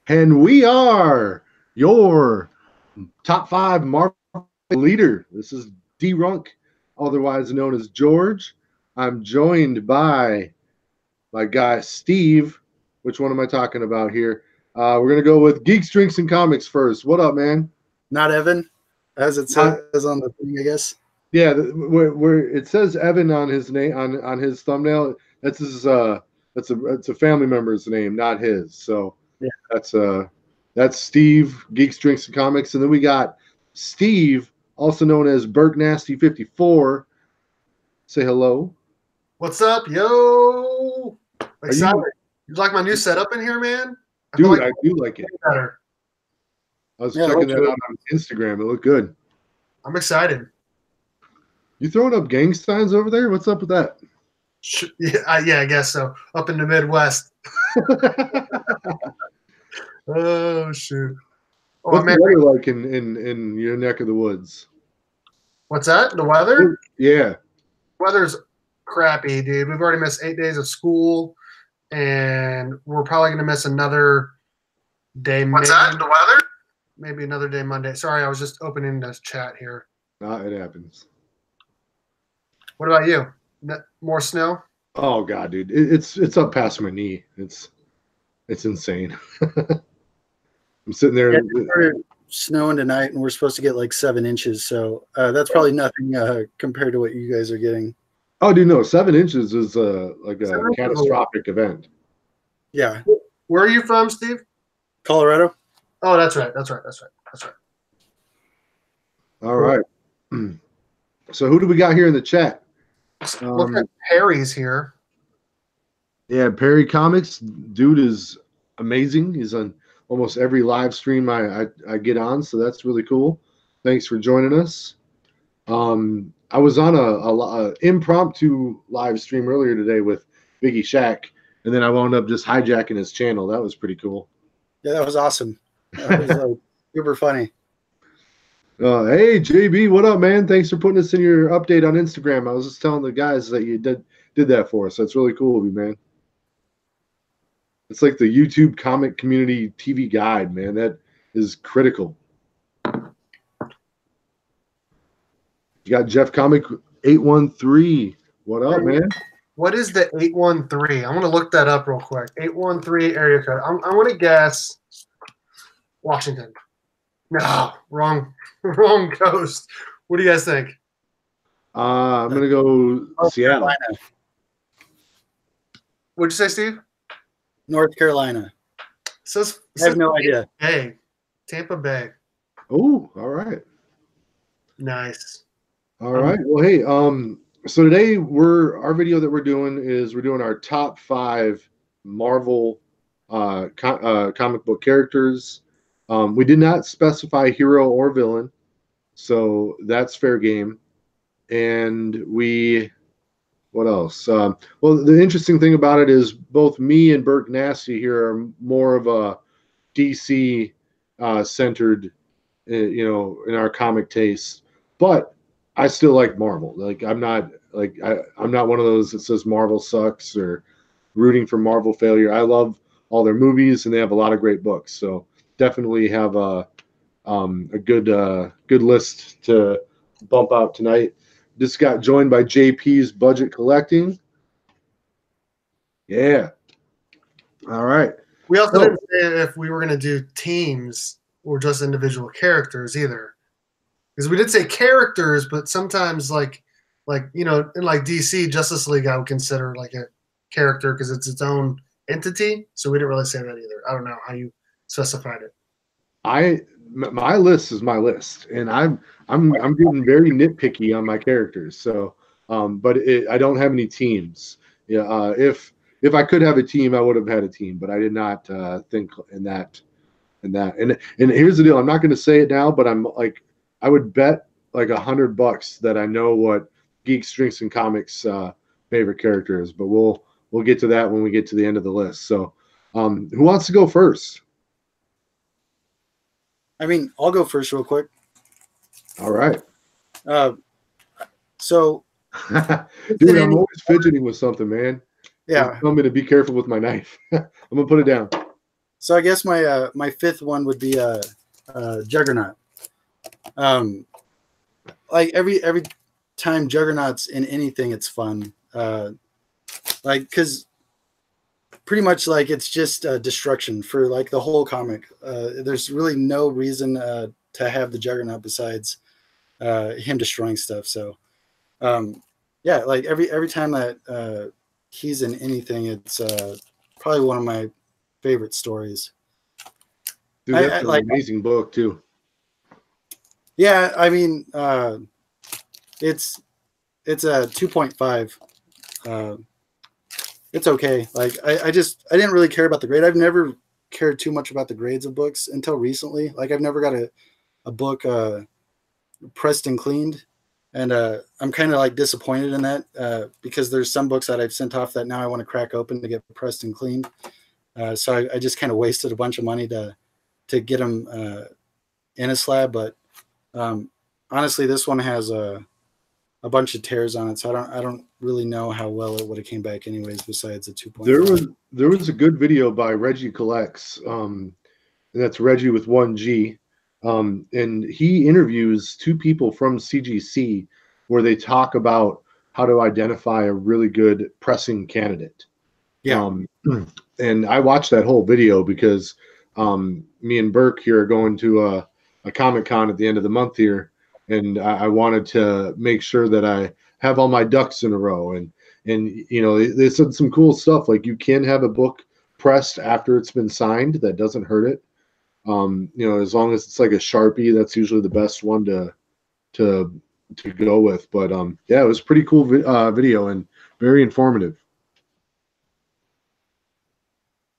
And we are your top 5 Marvel leader. This is Dee Runk, otherwise known as George. I'm joined by my guy Steve. Which one am I talking about here? We're going to go with Geeks, Drinks, and Comics first. What up, man? Not Evan, as it says on the thing, I guess. Yeah, where it says Evan on his name on his thumbnail. That's his it's a family member's name, not his. So yeah, that's Steve, Geeks, Drinks, and Comics, and then we got Steve, also known as Berknasty 54. Say hello. What's up, yo? Excited. You like my new setup in here, man? Dude, I do like it. Better. I was checking that out on Instagram. It looked good. I'm excited. You throwing up gang signs over there? What's up with that? Yeah, I guess so. Up in the Midwest. Oh shoot! What's the weather like in your neck of the woods? What's that? The weather? Yeah. Weather's crappy, dude. We've already missed 8 days of school, and we're probably gonna miss another day. What's that? The weather? Maybe another day Monday. Sorry, I was just opening this chat here. It happens. What about you? More snow? Oh god, dude, it's up past my knee. It's insane. I'm sitting there. Yeah, it started snowing tonight, and we're supposed to get like 7 inches. So that's probably nothing compared to what you guys are getting. Oh, dude, no, 7 inches is like a catastrophic event. Yeah. Where are you from, Steve? Colorado. Oh, that's right. All right. So who do we got here in the chat? Look at Perry's here. Yeah, Perry Comics. Dude is amazing. He's on almost every live stream I get on, so that's really cool. Thanks for joining us. I was on a impromptu live stream earlier today with Biggie Shack, and then I wound up just hijacking his channel. That was pretty cool. Yeah, that was awesome. That was super funny. Hey JB, what up, man? Thanks for putting us in your update on Instagram. I was just telling the guys that you did that for us. That's really cool of you, man. It's like the YouTube comic community TV guide, man. That is critical. You got Jeff Comic 813. What up, man? What is the 813? I want to look that up real quick. 813 area code. I want to guess Washington. No, wrong coast. What do you guys think? I'm gonna go Seattle. Carolina. What'd you say, Steve? North Carolina. I have no idea. Hey, Tampa Bay. Oh, all right. Nice. All right. Well, hey, so today our video that we're doing our top 5 Marvel comic book characters. We did not specify hero or villain, so that's fair game. And what else? Well, the interesting thing about it is both me and Berknasty here are more of a DC centered, in our comic taste. But I still like Marvel. Like I'm not one of those that says Marvel sucks or rooting for Marvel failure. I love all their movies, and they have a lot of great books. So definitely have a good list to bump out tonight. Just got joined by JP's Budget Collecting. Yeah. All right. We also didn't say if we were going to do teams or just individual characters either. Because we did say characters, but sometimes like in like DC, Justice League, I would consider like a character because it's its own entity. So we didn't really say that either. I don't know how you specified it. My list is my list, and I'm getting very nitpicky on my characters. So, but I don't have any teams. Yeah, if I could have a team, I would have had a team, but I did not think in that. And here's the deal: I'm not going to say it now, but I would bet like $100 that I know what Geeks, Drinks, and Comics favorite character is. But we'll get to that when we get to the end of the list. So, who wants to go first? I mean, I'll go first real quick. All right. So, dude, I'm always fidgeting with something, man. Yeah. Tell me to be careful with my knife. I'm gonna put it down. So I guess my fifth one would be Juggernaut. Like every time Juggernaut's in anything, it's fun. Like because pretty much like it's just destruction for like the whole comic. There's really no reason to have the Juggernaut besides him destroying stuff. So yeah, like every time that he's in anything, it's probably one of my favorite stories. Dude, that's an amazing book too. Yeah, I mean, it's a 2.5. It's okay. Like I didn't really care about the grade. I've never cared too much about the grades of books until recently. Like I've never got a book pressed and cleaned, and I'm kind of like disappointed in that because there's some books that I've sent off that now I want to crack open to get pressed and cleaned. So I just kind of wasted a bunch of money to get them in a slab. But honestly, this one has a bunch of tears on it, so I don't really know how well it would have came back anyways. Besides the 2.5. There was a good video by Reggie Collects, and that's Reggie with 1G, and he interviews two people from CGC where they talk about how to identify a really good pressing candidate. Yeah. And I watched that whole video because me and Burke here are going to a Comic-Con at the end of the month here, and I wanted to make sure that I have all my ducks in a row. And you know, they said some cool stuff, like you can have a book pressed after it's been signed. That doesn't hurt it. You know, as long as it's like a Sharpie, that's usually the best one to go with. But yeah, it was a pretty cool video and very informative.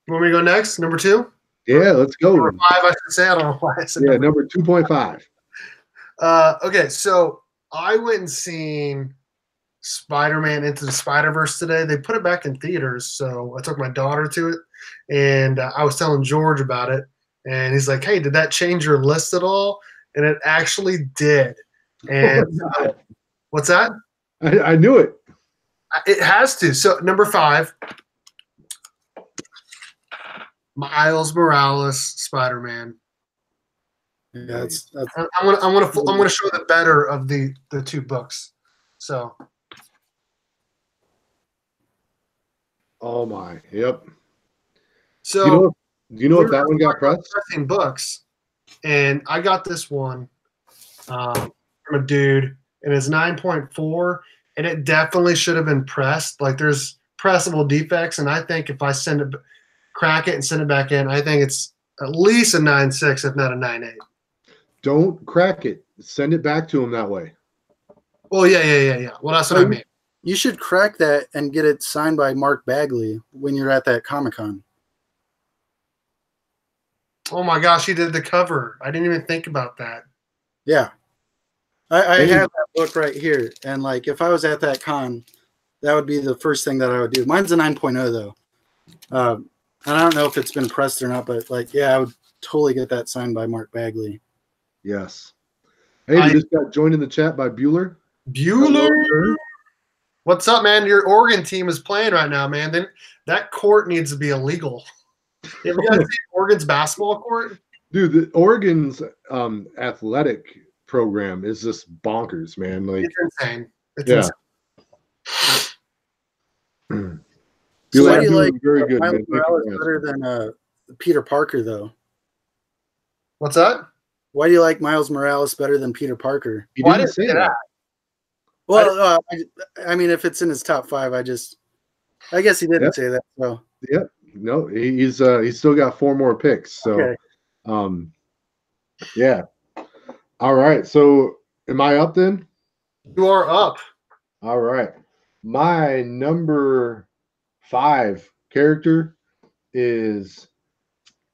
You want me to go next? Number 2? Yeah, let's go. Number 5, I should say. I don't know why I said number 2.5. Okay, so I went and seen Spider-Man Into the Spider-Verse today. They put it back in theaters, so I took my daughter to it, and I was telling George about it, and he's like, hey, did that change your list at all? And it actually did. And what's that? I knew it. It has to. So number 5, Miles Morales, Spider-Man. Yeah, that's I'm gonna show the better of the two books. So. Oh my, yep. So do you know if that one got pressed? Pressing books, and I got this one from a dude, and it's 9.4, and it definitely should have been pressed. Like there's pressable defects, and I think if I crack it and send it back in, I think it's at least a 9.6, if not a 9.8. Don't crack it. Send it back to him that way. Well, yeah. Well, that's what I mean. You should crack that and get it signed by Mark Bagley when you're at that Comic-Con. Oh my gosh, he did the cover. I didn't even think about that. Yeah. I have that book right here. And like if I was at that con, that would be the first thing that I would do. Mine's a 9.0 though. And I don't know if it's been pressed or not, but like, yeah, I would totally get that signed by Mark Bagley. Yes. Hey, we just got joined in the chat by Bueller. Bueller. What's up, man? Your Oregon team is playing right now, man. Then that court needs to be illegal. Have you guys seen Oregon's basketball court? Dude, the Oregon's athletic program is just bonkers, man. Like it's insane. It's insane. So why do you like very good, Miles Morales better than Peter Parker, though? What's that? Why do you like Miles Morales better than Peter Parker? He didn't say that. Well, I mean, if it's in his top 5, I guess he didn't say that. So yeah, no, he's still got 4 more picks. So, okay. Yeah. All right. So, am I up then? You are up. All right. My number 5 character is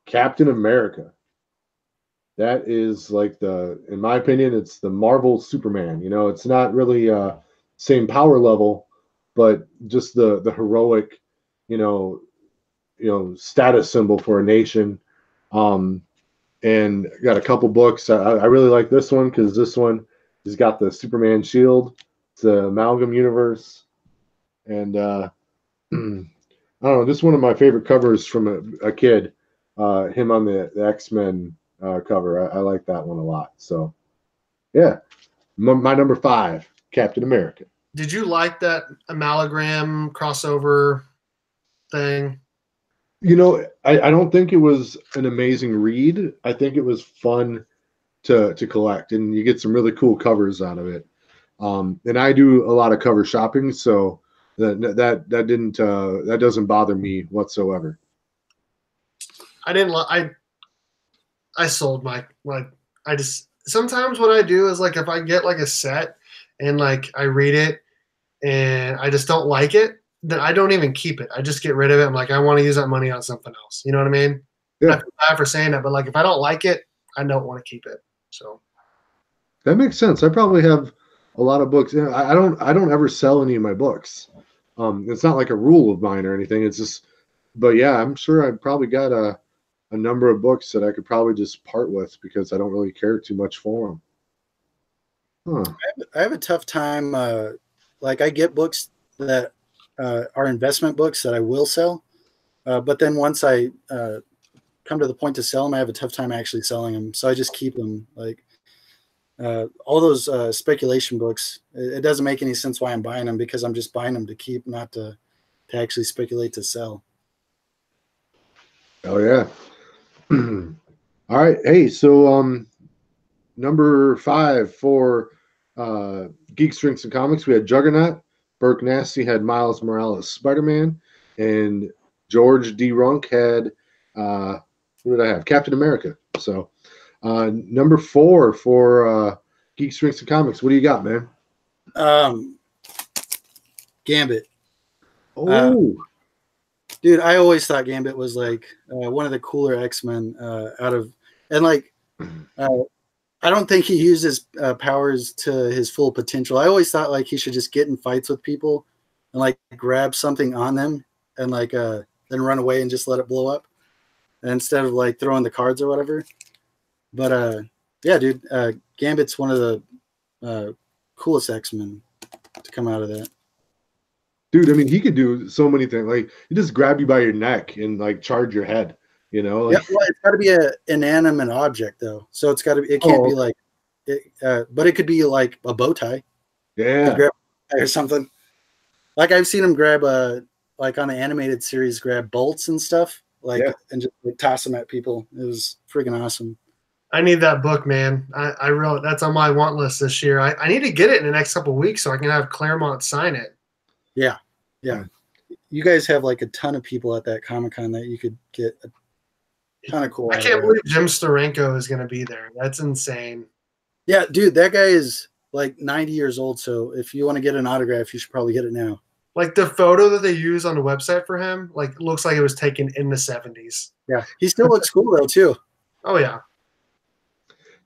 Captain America. That is like in my opinion, it's the Marvel Superman. You know, it's not really same power level, but just the heroic, you know, status symbol for a nation. And got a couple books. I really like this one because this one has got the Superman shield. It's the Amalgam universe, and I don't know. This is one of my favorite covers from a kid. him on the X-Men cover. I like that one a lot. So yeah, my number 5, Captain America. Did you like that amalgam crossover thing? I don't think it was an amazing read. I think it was fun to collect, and you get some really cool covers out of it. And I do a lot of cover shopping, so that doesn't bother me whatsoever. I sold my I just sometimes what I do is like if I get like a set and like I read it and I just don't like it, then I don't even keep it. I just get rid of it. I'm like, I want to use that money on something else. You know what I mean? Yeah. I feel bad for saying that, but like if I don't like it, I don't want to keep it. So That makes sense. I probably have a lot of books. I don't ever sell any of my books. It's not like a rule of mine or anything. It's just, but yeah, I'm sure I've probably got a number of books that I could probably just part with because I don't really care too much for them. Huh. I have a tough time. Like I get books that are investment books that I will sell, but then once I come to the point to sell them, I have a tough time actually selling them. So I just keep them. Like all those speculation books, it doesn't make any sense why I'm buying them because I'm just buying them to keep, not to actually speculate to sell. Oh yeah. All right. Hey, so number 5 for Geeks, Drinks, and Comics, we had Juggernaut. Berknasty had Miles Morales Spider-Man, and George Dee Runk had who did I have? Captain America. So number 4 for Geeks, Drinks, and Comics. What do you got, man? Gambit. Oh, dude, I always thought Gambit was like one of the cooler X-Men out of, and like I don't think he uses powers to his full potential. I always thought like he should just get in fights with people and like grab something on them and like then run away and just let it blow up instead of like throwing the cards or whatever. But yeah, dude, Gambit's one of the coolest X-Men to come out of that. dude, I mean, he could do so many things. Like, he just grab you by your neck and like charge your head. You know, like, yeah, well, it's got to be an inanimate object though, so it's got to be. It can't be like, but it could be like a bow tie. Yeah, grab or something. Like I've seen him grab like on the animated series, grab bolts and stuff, like and just like, toss them at people. It was freaking awesome. I need that book, man. I wrote that's on my want list this year. I need to get it in the next couple of weeks so I can have Claremont sign it. Yeah. You guys have like a ton of people at that Comic-Con that you could get a ton of cool. I can't believe Jim Steranko is going to be there. That's insane. Yeah, dude, that guy is like 90 years old. So if you want to get an autograph, you should probably get it now. Like the photo that they use on the website for him, like looks like it was taken in the 70s. Yeah, he still looks cool though too. Oh yeah.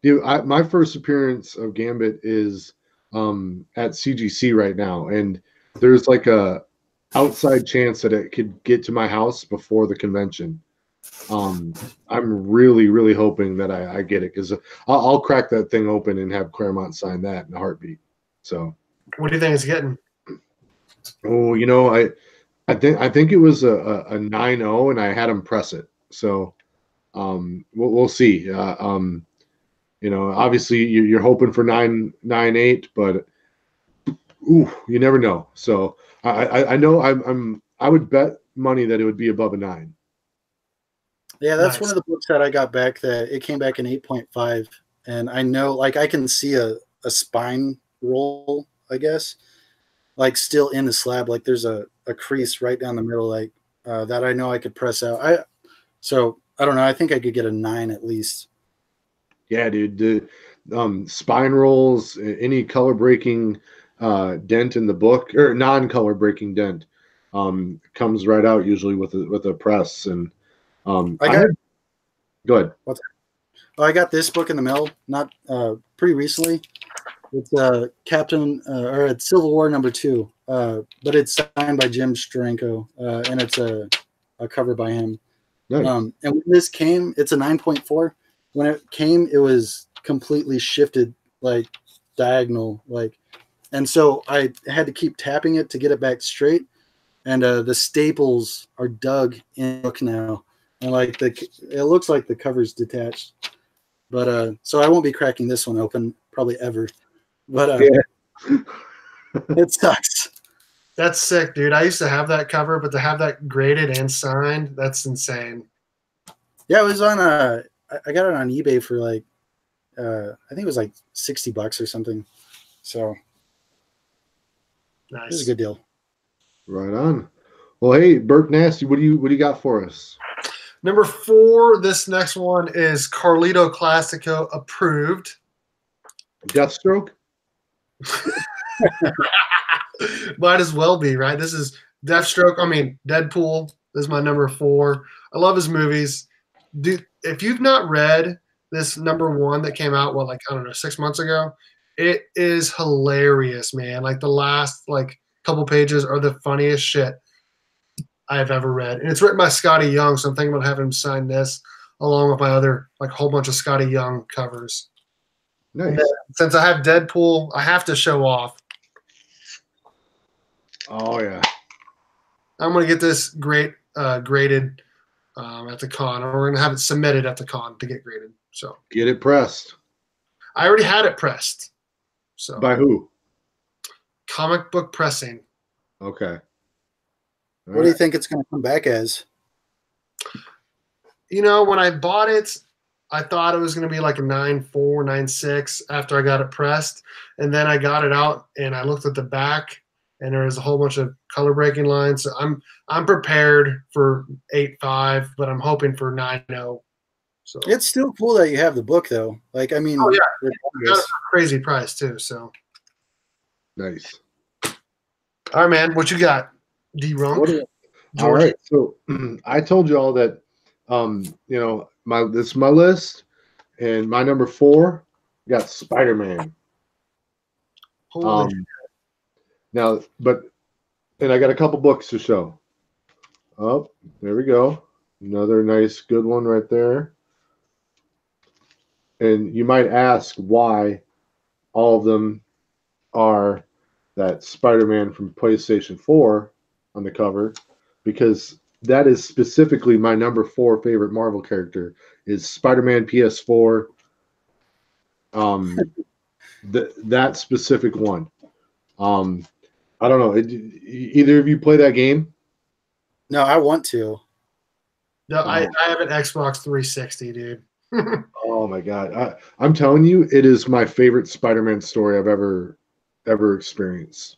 Dude, my first appearance of Gambit is at CGC right now, and there's like a outside chance that it could get to my house before the convention. I'm really, really hoping that I get it because I'll crack that thing open and have Claremont sign that in a heartbeat. So, what do you think it's getting? Oh, you know, I think it was a 9-0, and I had him press it. So, we'll see. You know, obviously you're hoping for 9-8, but ooh, you never know. So I know I would bet money that it would be above a 9. Yeah, that's one of the books that I got back that it came back in 8.5, and I know like I can see a spine roll, I guess, like still in the slab, like there's a crease right down the middle, like that I know I could press out. So I don't know. I think I could get a 9 at least. Yeah, dude. The spine rolls, any color breaking dent in the book or non-color breaking dent comes right out usually with a press. And go ahead. I got this book in the mail not pretty recently. It's Captain or it's Civil War #2, but it's signed by Jim Steranko, and it's a cover by him. Nice. And when this came, it's a 9.4. When it came, it was completely shifted, like diagonal, like, and so I had to keep tapping it to get it back straight. And the staples are dug in the book now, and like it looks like the cover's detached. But so I won't be cracking this one open probably ever. But it sucks. That's sick, dude. I used to have that cover, but to have that graded and signed, that's insane. Yeah, it was on I got it on eBay for like I think it was like $60 or something. So Nice. it was a good deal. Right on. Well, hey, Berknasty, what do you got for us? Number 4, this next one is Carlito Classico approved. Deathstroke? Might as well be, right? This is Deadpool. This is my number 4. I love his movies. Dude, if you've not read this number 1 that came out, 6 months ago, it is hilarious, man. Like the last couple pages are the funniest shit I've ever read. And it's written by Scotty Young, so I'm thinking about having him sign this along with my other whole bunch of Scotty Young covers. Nice. Since I have Deadpool, I have to show off. Oh yeah. I'm gonna get this graded at the con, or we're gonna have it submitted at the con to get graded. So get it pressed. I already had it pressed. So by who? Comic Book Pressing. Okay. What do you think it's going to come back as? When I bought it, I thought it was going to be like a 9.4, 9.6 after I got it pressed. And then I got it out and I looked at the back and there was a whole bunch of color breaking lines. So I'm prepared for 8.5, but I'm hoping for 9.0. So it's still cool that you have the book though. Like, I mean, oh, yeah. I got it for a crazy price too. So nice. All right, man. What you got? Dee Runk. All right. So I told you all that this is my list, and my number 4 got Spider-Man. Holy now, and I got a couple books to show. Oh, there we go. Another nice, good one right there. And you might ask why all of them are that Spider-Man from PlayStation 4 on the cover, because that is specifically my number 4 favorite Marvel character is Spider-Man PS4. That specific one. I don't know. Either of you play that game? No, I want to. No, I have an Xbox 360, dude. Oh my god! I'm telling you, it is my favorite Spider-Man story I've ever experienced.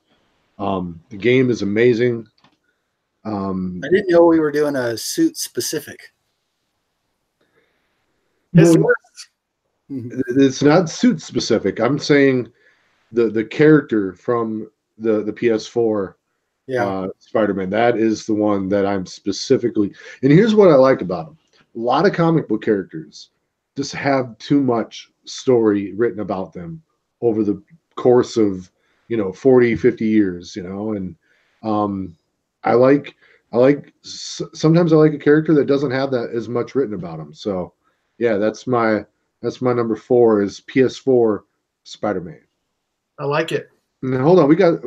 The game is amazing. I didn't know we were doing a suit specific. It's not suit specific. I'm saying the character from the PS4 Spider-Man. That is the one that I'm specifically. And here's what I like about them. A lot of comic book characters just have too much story written about them over the course of 40, 50 years, and sometimes I like a character that doesn't have that as much written about them. So yeah, that's my number 4 is PS4 Spider-Man. I like it. And hold on, we got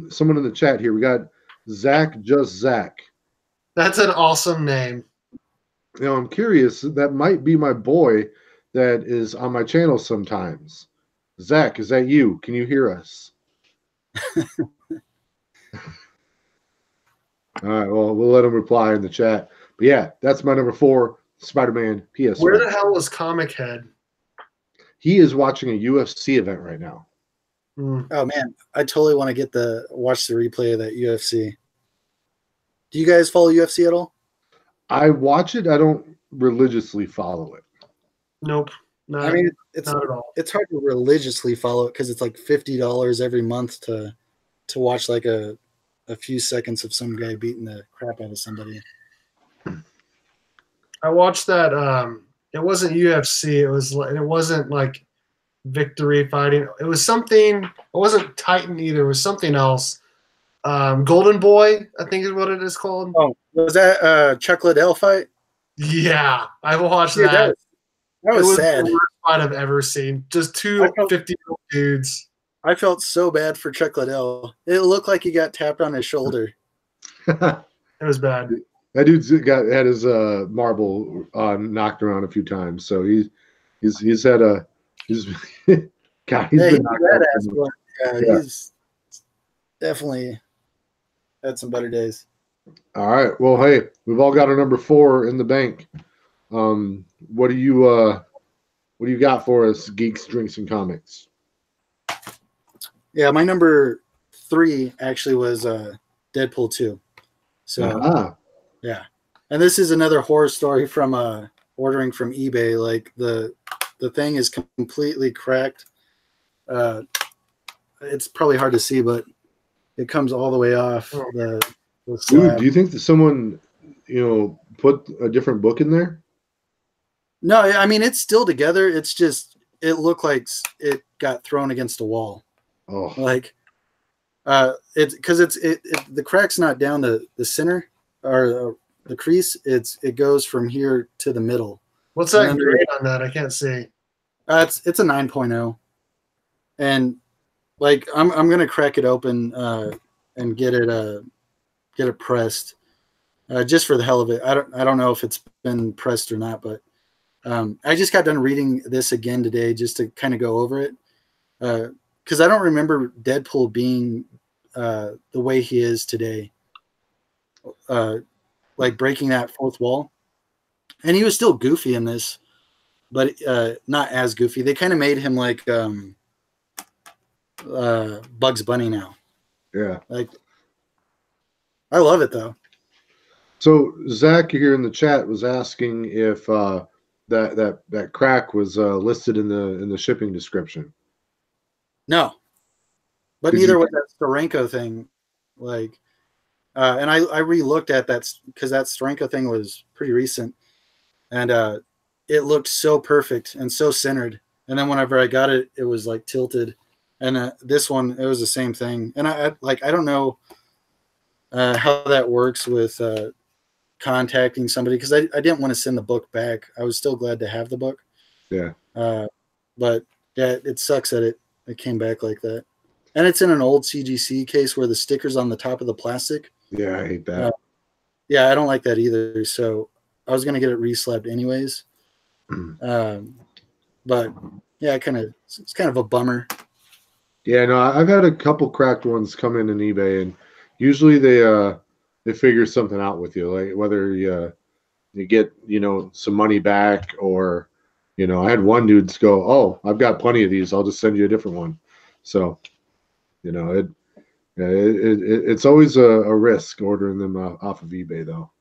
someone in the chat here. We got Zach. That's an awesome name. I'm curious. That might be my boy that is on my channel sometimes. Zach, is that you? Can you hear us? All right, well, we'll let him reply in the chat. But yeah, that's my number 4, Spider-Man PS4. Where the hell is Comic Head? He is watching a UFC event right now. Oh man, I totally want to watch the replay of that UFC. Do you guys follow UFC at all? I watch it. I don't religiously follow it. Nope. It's not at all. It's hard to religiously follow it because it's like $50 every month to watch like a few seconds of some guy beating the crap out of somebody. I watched that. It wasn't UFC. It wasn't like Victory Fighting. It was something. It wasn't Titan either. It was something else. Golden Boy, I think is what it is called. Oh, was that Chuck Liddell fight? Yeah, I watched Dude, that. That was sad. The worst fight I've ever seen. Just two 50-year-old dudes. I felt so bad for Chuck Liddell. It looked like he got tapped on his shoulder. It was bad. That dude's had his marble knocked around a few times, so he's had a he's God, he's been knocked out badass, so but much. yeah, Yeah. he's definitely had some better days. All right. Well, hey, we've all got our number 4 in the bank. What do you got for us, Geeks, Drinks, and Comics? Yeah, my number 3 actually was Deadpool 2. So yeah, and this is another horror story from ordering from eBay. Like the thing is completely cracked. It's probably hard to see, but it comes all the way off the Dude, slab. do you think that someone, put a different book in there? No, I mean it's still together. It's just it looked like it got thrown against a wall. Oh, Like it's because the crack's not down the center or the crease. It goes from here to the middle. What's And that then grade on that? I can't see. it's a 9.0, and like I'm gonna crack it open and get it pressed just for the hell of it. I don't know if it's been pressed or not, but I just got done reading this again today just to kind of go over it because I don't remember Deadpool being the way he is today, like breaking that fourth wall. And he was still goofy in this, but not as goofy. They kind of made him like Bugs Bunny now. yeah. Like, I love it though. So Zach here in the chat was asking if that crack was listed in the shipping description. No, but Did neither you- was that Steranko thing. Like, and I re-looked at that because that Steranko thing was pretty recent, and it looked so perfect and so centered. And then whenever I got it, it was like tilted. And this one, it was the same thing. And I don't know how that works with contacting somebody because I didn't want to send the book back. I was still glad to have the book. Yeah. But yeah, it sucks that it came back like that. And it's in an old CGC case where the sticker's on the top of the plastic. Yeah, I hate that. Yeah, I don't like that either. So I was gonna get it reslabbed anyways. But yeah, it's kind of a bummer. Yeah, no, I've had a couple cracked ones come in eBay, and usually they figure something out with you, like whether you get some money back or I had one dude go, "Oh, I've got plenty of these. I'll just send you a different one." So it's always a risk ordering them off of eBay though.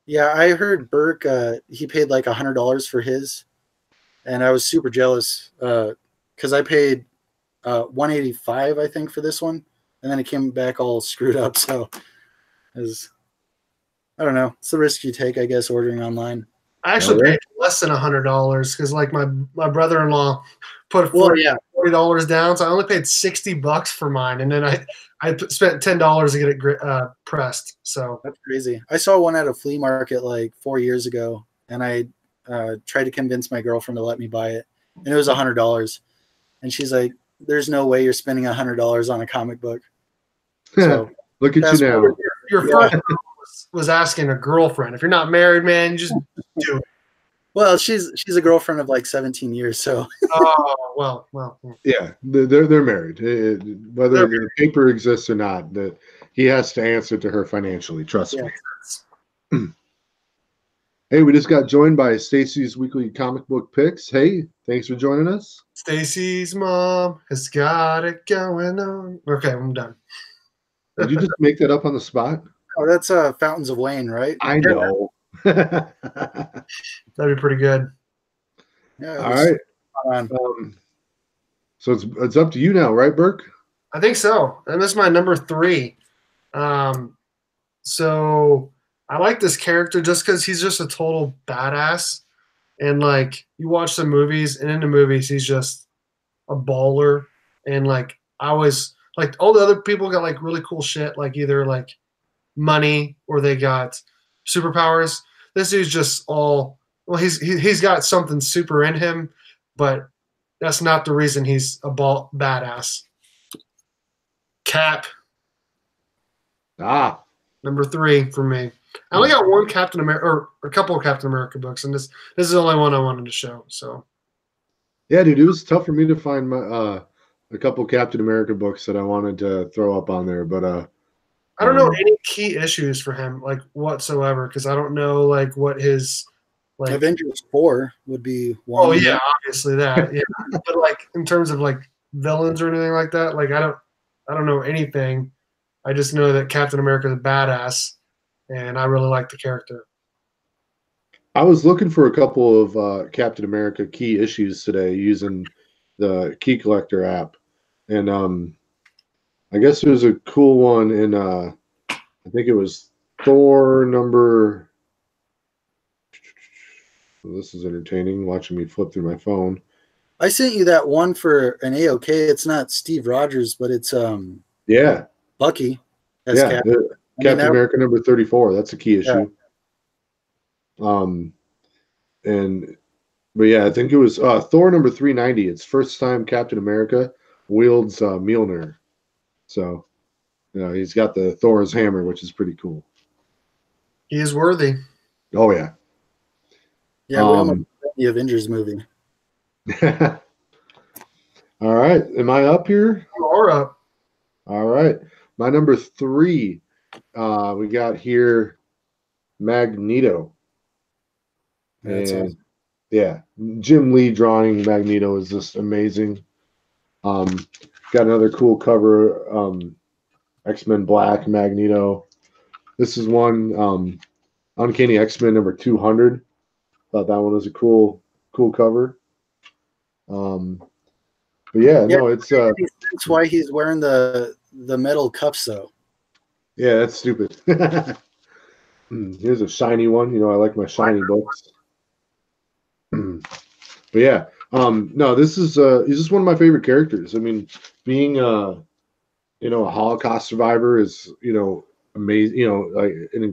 Yeah, I heard Burke he paid like $100 for his, and I was super jealous because I paid $185 I think for this one, and then it came back all screwed up. So I don't know. It's the risk you take, I guess, ordering online. I actually paid less than $100 because like my brother-in-law put $40 down, so I only paid $60 for mine, and then I spent $10 to get it pressed. So that's crazy. I saw one at a flea market like 4 years ago, and I tried to convince my girlfriend to let me buy it, and it was $100, and she's like, "There's no way you're spending $100 on a comic book." So look at you now. Your friend was asking a girlfriend. If you're not married, man, you just do it. Well, she's a girlfriend of like 17 years, so. Oh well. Yeah, they're married. Whether the paper exists or not, that he has to answer to her financially. Trust me. Hey, we just got joined by Stacy's weekly comic book picks. Hey, thanks for joining us. Stacy's mom has got it going on. Okay, I'm done. Did you just make that up on the spot? Oh, that's Fountains of Wayne, right? I know. That'd be pretty good. Yeah. All right. So it's up to you now, right, Burke? I think so. And this is my number 3. So I like this character just because he's just a total badass. And like you watch the movies, and in the movies he's just a baller. And like I always like all the other people got like really cool shit, like either like money or they got superpowers. This dude's just he's got something super in him, but that's not the reason he's a badass. Cap. Number 3 for me. I only got one Captain America, or a couple of Captain America books, and this is the only one I wanted to show. So Yeah, dude, it was tough for me to find my a couple Captain America books that I wanted to throw up on there, but I don't know any key issues for him like whatsoever because I don't know like what his like. Avengers 4 would be one. Oh yeah, obviously that. Yeah, but like in terms of like villains or anything like that, like I don't know anything. I just know that Captain America is a badass, and I really like the character. I was looking for a couple of Captain America key issues today using the Key Collector app, and I guess there's a cool one in I think it was Thor number. Well, this is entertaining watching me flip through my phone. I sent you that one for an AOK. It's not Steve Rogers, but it's Yeah, Bucky. yeah, Captain America number 34. That's a key issue. Yeah. But yeah, I think it was Thor number 390. It's first time Captain America wields Mjolnir. So, he's got the Thor's hammer, which is pretty cool. He is worthy. Oh yeah. Yeah, we almost got the Avengers movie. All right, am I up here? You're up. All right, my number 3. We got here Magneto. That's awesome. Yeah, Jim Lee drawing Magneto is just amazing. Got another cool cover, X-Men Black Magneto. This is one, Uncanny X-Men number 200. Thought that one was a cool cover. But yeah, no, it's that's why he's wearing the metal cuffs though. Yeah, that's stupid. Here's a shiny one. I like my shiny books. But yeah, no, this is he's just one of my favorite characters. I mean, being a Holocaust survivor is amazing. Like a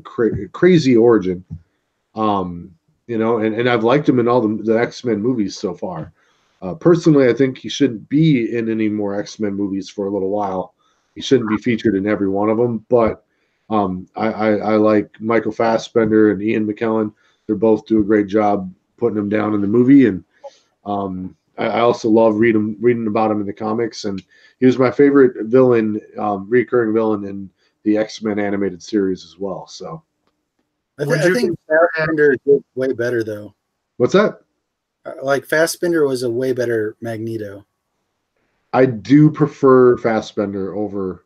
crazy origin. And I've liked him in all the X-Men movies so far. Personally, I think he shouldn't be in any more X-Men movies for a little while. He shouldn't be featured in every one of them. But I like Michael Fassbender and Ian McKellen. They both do a great job putting him down in the movie. And I also love reading about him in the comics. And he was my favorite villain, recurring villain in the X-Men animated series as well. So I think Fassbender is way better though. What's that? Like Fassbender was a way better Magneto. I do prefer Fassbender over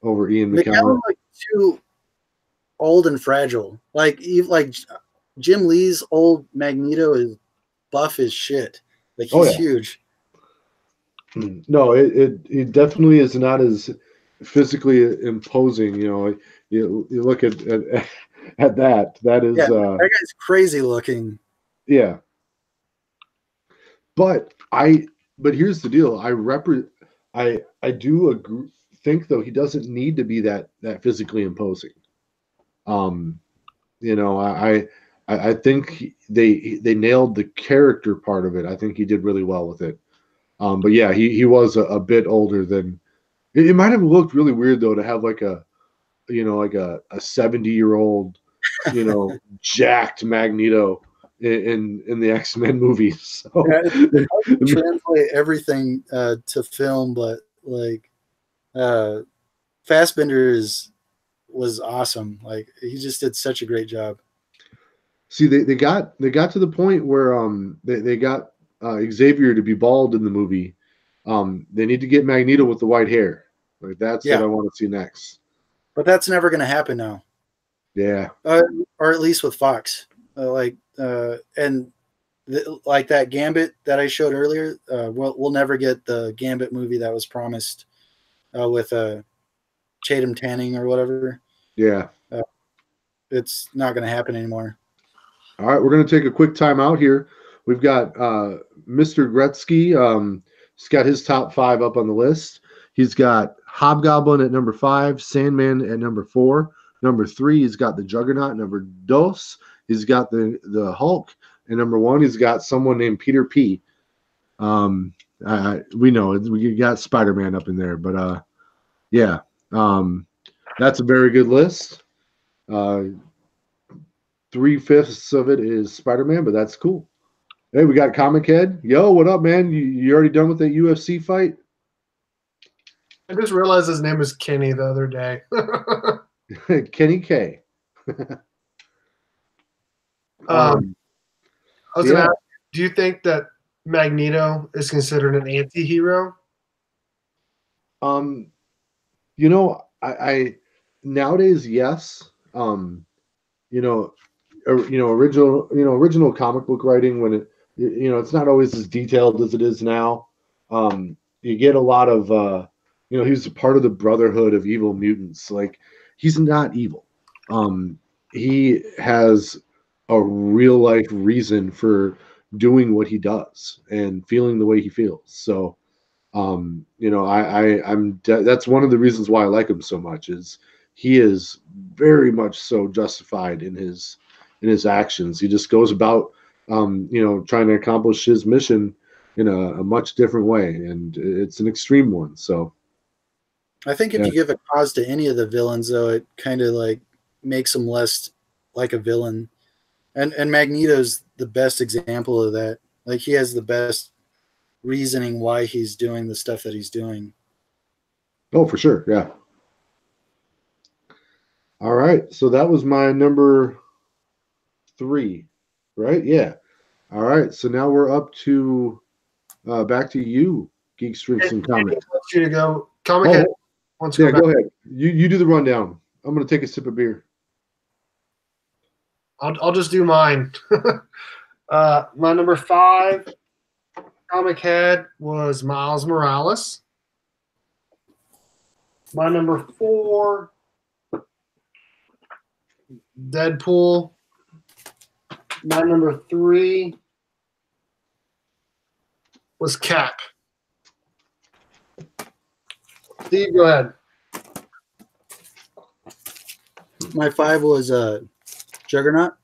Ian McKellen. Like too old and fragile. Like Jim Lee's old Magneto is buff as shit. Like he's huge. No, it definitely is not as physically imposing. You look at that. That is that guy's crazy looking. Yeah. But here's the deal. I do think though he doesn't need to be that physically imposing. I think they nailed the character part of it. I think he did really well with it. But yeah, he was a bit older than it might have looked really weird though to have like a 70-year-old, jacked Magneto in the X-Men movies. So translate everything to film, but like Fassbender was awesome. Like he just did such a great job. See, they got to the point where they got Xavier to be bald in the movie. They need to get Magneto with the white hair. Like that's what I want to see next. But that's never going to happen now. Yeah. Or at least with Fox. Like that Gambit that I showed earlier. We'll never get the Gambit movie that was promised with Tatum Tanning or whatever. Yeah. It's not going to happen anymore. All right, we're going to take a quick time out here. We've got Mr. Gretzky. He's got his top 5 up on the list. He's got Hobgoblin at number 5, Sandman at number 4. Number 3, he's got the Juggernaut. Number 2, he's got the Hulk. And number 1, he's got someone named Peter P. We know we got Spider-Man up in there, but yeah, that's a very good list. 3/5 of it is Spider-Man, but that's cool. Hey, we got Comic Head. Yo, what up, man? You already done with that UFC fight? I just realized his name is Kenny the other day. Kenny K. I was yeah. gonna ask, do you think that Magneto is considered an anti-hero? You know, I nowadays, yes. You know, original comic book writing when it's not always as detailed as it is now. You get a lot of he's a part of the Brotherhood of Evil Mutants. Like, he's not evil. He has a real life reason for doing what he does and feeling the way he feels. So that's one of the reasons why I like him so much, is he is very much so justified in his actions. He just goes about trying to accomplish his mission in a much different way, and it's an extreme one. So I think if you give a cause to any of the villains, though, it kind of like makes them less like a villain. And Magneto's the best example of that. Like, he has the best reasoning why he's doing the stuff that he's doing. Oh, for sure. Yeah. All right. So that was my number 3, right? Yeah. All right. So now we're up to back to you, Geeks, Drinks, and Comics. I want you to go. Comic Head wants to go ahead. You do the rundown. I'm going to take a sip of beer. I'll just do mine. My number 5 Comic Head was Miles Morales. My number 4, Deadpool. My number 3 was Cap. Steve, go ahead. My 5 was Juggernaut.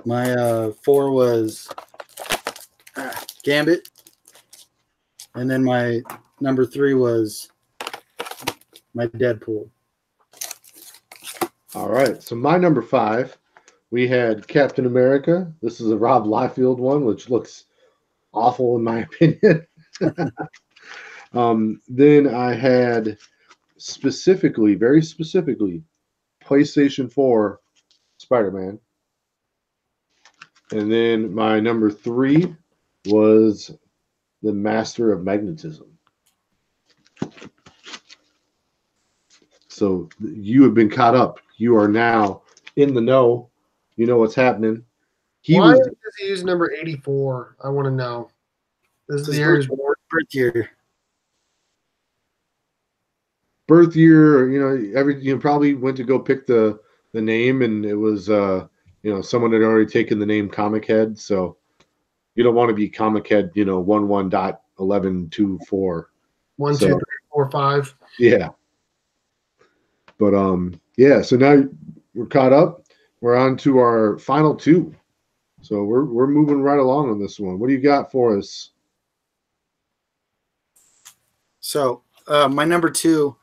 My 4 was Gambit. And then my number 3 was my Deadpool. All right. So my number 5, we had Captain America. This is a Rob Liefeld one, which looks awful in my opinion. Then I had very specifically, PlayStation 4 Spider-Man. And then my number 3 was the Master of Magnetism. So you have been caught up. You are now in the know. You know what's happening. Why does he use number 84? I want to know. This is the year his birth year. Birth year, probably went to go pick the name, and it was someone had already taken the name Comic Head, so you don't want to be Comic Head, 11.1124. 1, 2, 3, 4, 5. Yeah. But so now we're caught up. We're on to our final 2. So we're moving right along on this one. What do you got for us? So my number 2,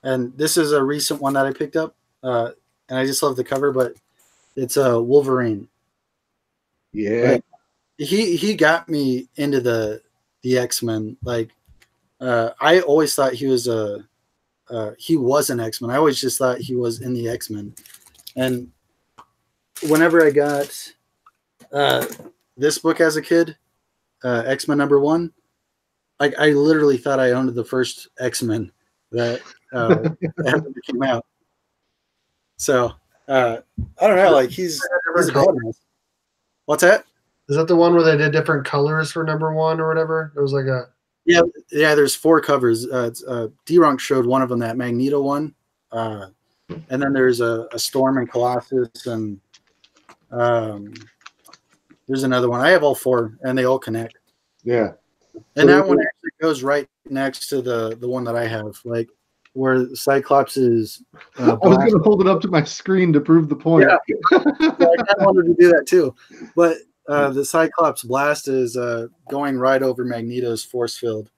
and this is a recent one that I picked up, and I just love the cover, but it's a Wolverine. Yeah. He got me into the X-Men. Like, I always thought he was an X-Men. I always just thought he was in the X-Men. And whenever I got this book as a kid, X-Men number 1, I literally thought I owned the first X-Men that ever came out. So I don't know. Like, he's a badass. What's that? Is that the one where they did different colors for number 1 or whatever? It was like a yeah. There's 4 covers. Dee Runk showed one of them, that Magneto one, and then there's a Storm and Colossus, and there's another one. I have all 4, and they all connect. Yeah. And that one actually goes right next to the one that I have, like where Cyclops is. I was going to hold it up to my screen to prove the point. Yeah. I kind of wanted to do that too, but the Cyclops blast is going right over Magneto's force field.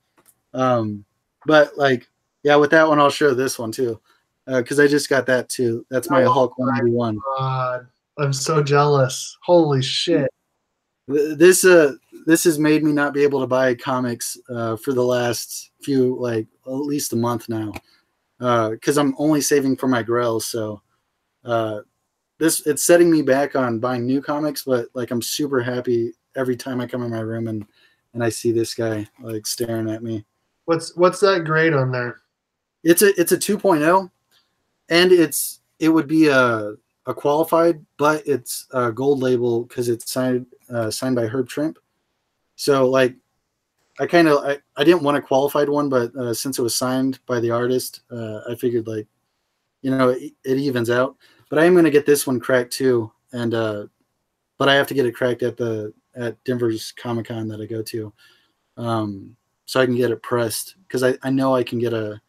But like, yeah, with that one, I'll show this one too. because I just got that too. That's my Hulk 181. God, I'm so jealous. Holy shit. This has made me not be able to buy comics for the last few, like at least a month now, because I'm only saving for my Grail. So it's setting me back on buying new comics, but like I'm super happy every time I come in my room and I see this guy like staring at me. What's that grade on there? It's a 2.0, and it would be a qualified, but it's a gold label because it's signed by Herb Trimp. So like I didn't want a qualified one, but since it was signed by the artist, I figured like, it evens out. But I am going to get this one cracked too, and but I have to get it cracked at Denver's Comic-Con that I go to, so I can get it pressed, because I know I can get a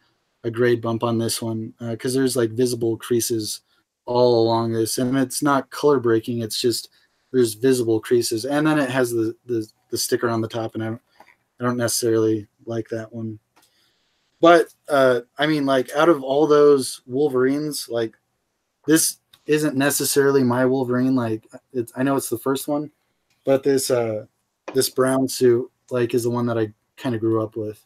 grade bump on this one, because there's like visible creases all along this, and it's not color breaking. It's just there's visible creases, and then it has the sticker on the top, and I don't necessarily like that one. But I mean, like out of all those Wolverines, like this isn't necessarily my Wolverine. Like I know it's the first one, but this brown suit like is the one that I kind of grew up with,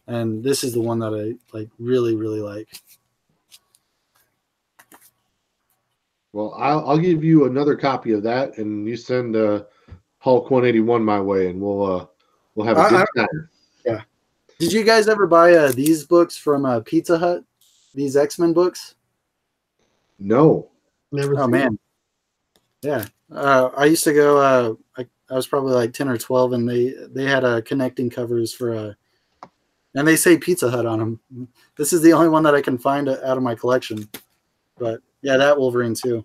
and this is the one that I like really really like. Well, I'll give you another copy of that, and you send Hulk 181 my way, and we'll have a good time. Yeah. Did you guys ever buy these books from Pizza Hut? These X-Men books? No. Never. Oh man. Yeah. I used to go. I was probably like 10 or 12, and they had connecting covers for and they say Pizza Hut on them. This is the only one that I can find out of my collection. But yeah, that Wolverine too.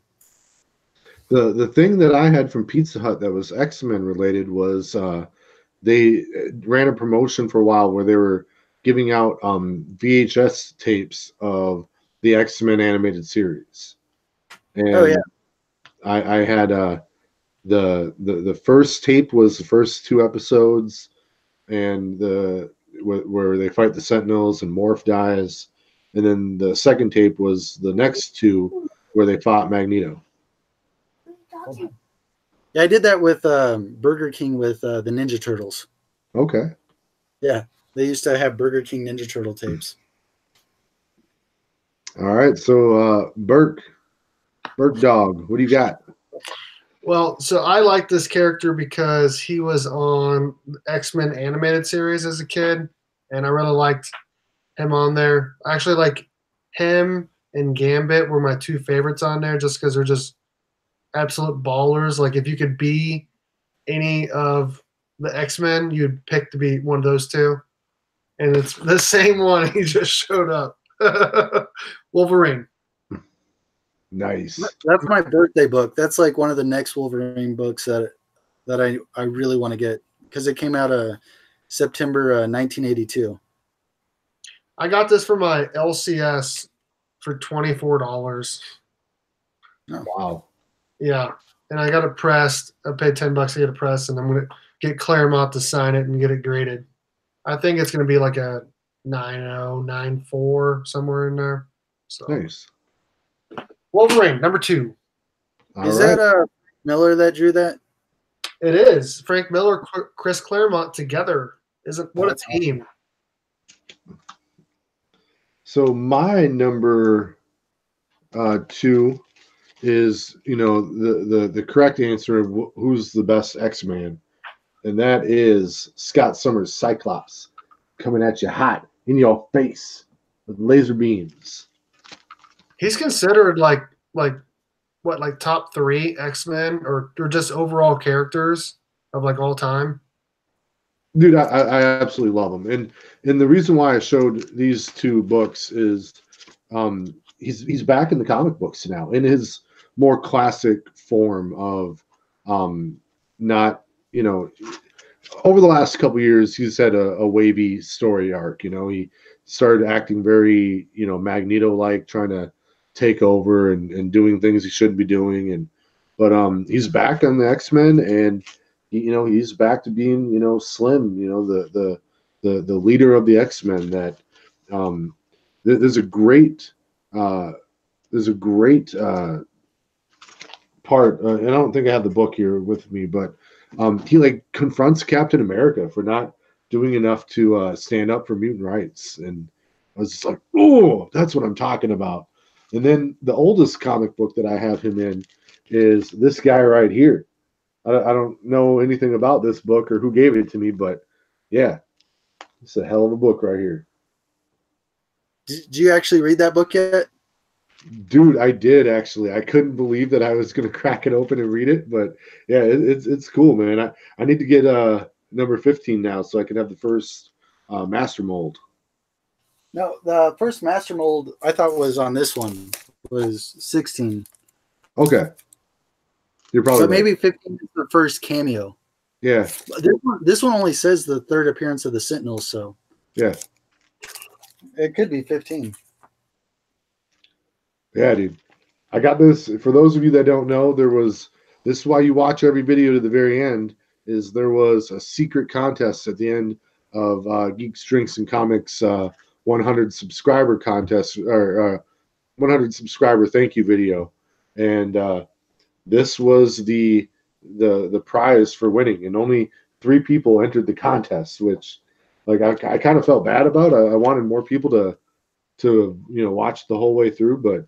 The thing that I had from Pizza Hut that was X-Men related was they ran a promotion for a while where they were giving out VHS tapes of the X-Men animated series. And oh yeah, I had the first tape was the first 2 episodes, and where they fight the Sentinels and Morph dies, and then the second tape was the next 2 where they fought Magneto. Yeah, I did that with Burger King with the Ninja Turtles. Okay. Yeah, they used to have Burger King Ninja Turtle tapes. All right, so Burke Dog, what do you got? Well, so I like this character because he was on the X-Men animated series as a kid, and I really liked him on there. I actually like him and Gambit were my 2 favorites on there, just because they're just absolute ballers. Like if you could be any of the X-Men, you'd pick to be one of those 2. And it's the same one. He just showed up. Wolverine. Nice. That's my birthday book. That's like one of the next Wolverine books that I really want to get, because it came out September 1982. I got this for my LCS for $24. Oh. Wow. Yeah, and I got it pressed. I paid $10 to get it pressed, and I'm gonna get Claremont to sign it and get it graded. I think it's gonna be like a 9.0, 9.4, somewhere in there. So Nice. Wolverine number 2. Is that Miller that drew that? It is Frank Miller, Chris Claremont together. What a team! So my number 2 is, the correct answer of who's the best X-Man, and that is Scott Summers' Cyclops, coming at you hot in your face with laser beams. He's considered like top 3 X-Men or just overall characters of like all time. Dude, I absolutely love him, and the reason why I showed these 2 books is he's back in the comic books now in his more classic form of not, over the last couple of years he's had a wavy story arc. He started acting very, Magneto like, trying to take over and doing things he shouldn't be doing, but he's back on the X-Men, and he's back to being, Slim, the leader of the X-Men. That there's a great there's a great part, and I don't think I have the book here with me, but he like confronts Captain America for not doing enough to stand up for mutant rights, and I was just like, oh, that's what I'm talking about. And then the oldest comic book that I have him in is this guy right here. I don't know anything about this book or who gave it to me, but yeah, it's a hell of a book right here. Did you actually read that book yet? Dude, I did actually. I couldn't believe that I was going to crack it open and read it, but yeah, it's cool, man. I need to get number 15 now so I can have the first master mold. No, the first master mold I thought was on this one was 16. Okay, you're probably but maybe 15 is the first cameo. Yeah. This one only says the third appearance of the Sentinels, so yeah, it could be 15. Yeah, dude. I got this. For those of you that don't know, this is why you watch every video to the very end, is there was a secret contest at the end of Geeks, Drinks, and Comics 100 subscriber contest, or 100 subscriber thank you video. And this was the prize for winning. And only 3 people entered the contest, which like I kind of felt bad about. I wanted more people to watch the whole way through, but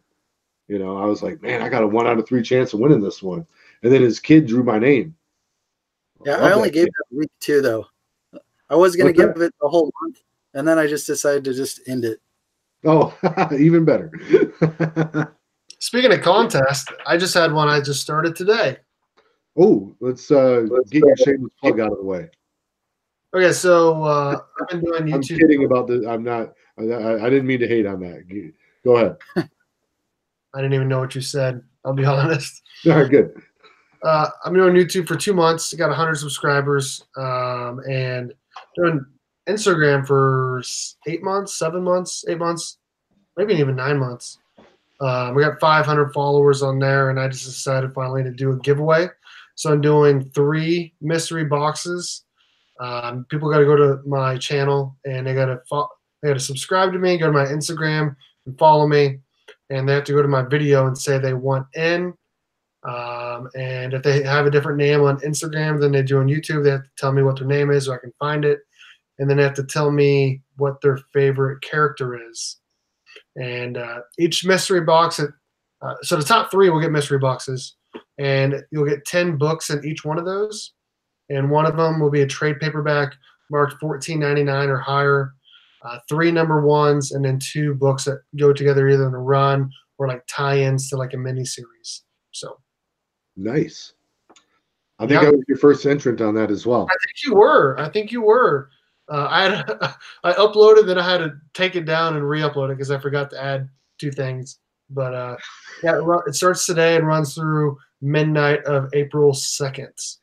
I was like, man, I got a 1 out of 3 chance of winning this one. And then his kid drew my name. Yeah, I only gave it a week 2 though. I was going to give it a whole month, and then I just decided to just end it. Oh, even better. Speaking of contest, I just had one I just started today. Oh, let's get your shameless plug out of the way. Okay, so I've been doing YouTube. I'm kidding about this. I'm not. I didn't mean to hate on that. Go ahead. I didn't even know what you said. I'll be honest. All right, good. I'm doing YouTube for 2 months. Got 100 subscribers, and doing Instagram for 8 months, 7 months, 8 months, maybe even 9 months. We got 500 followers on there, and I just decided finally to do a giveaway. So I'm doing 3 mystery boxes. People got to go to my channel, and they got to subscribe to me, go to my Instagram, and follow me. And they have to go to my video and say they want in. And if they have a different name on Instagram than they do on YouTube, they have to tell me what their name is so I can find it. And then they have to tell me what their favorite character is. And each mystery box, so the top 3 will get mystery boxes. And you'll get 10 books in each one of those. And one of them will be a trade paperback marked $14.99 or higher. 3 number 1s, and then 2 books that go together either in a run or like tie-ins to like a mini series. So nice. I think I was your first entrant on that as well. I think you were. I uploaded, then I had to take it down and re-upload it because I forgot to add 2 things. But yeah, it starts today and runs through midnight of April 2nd.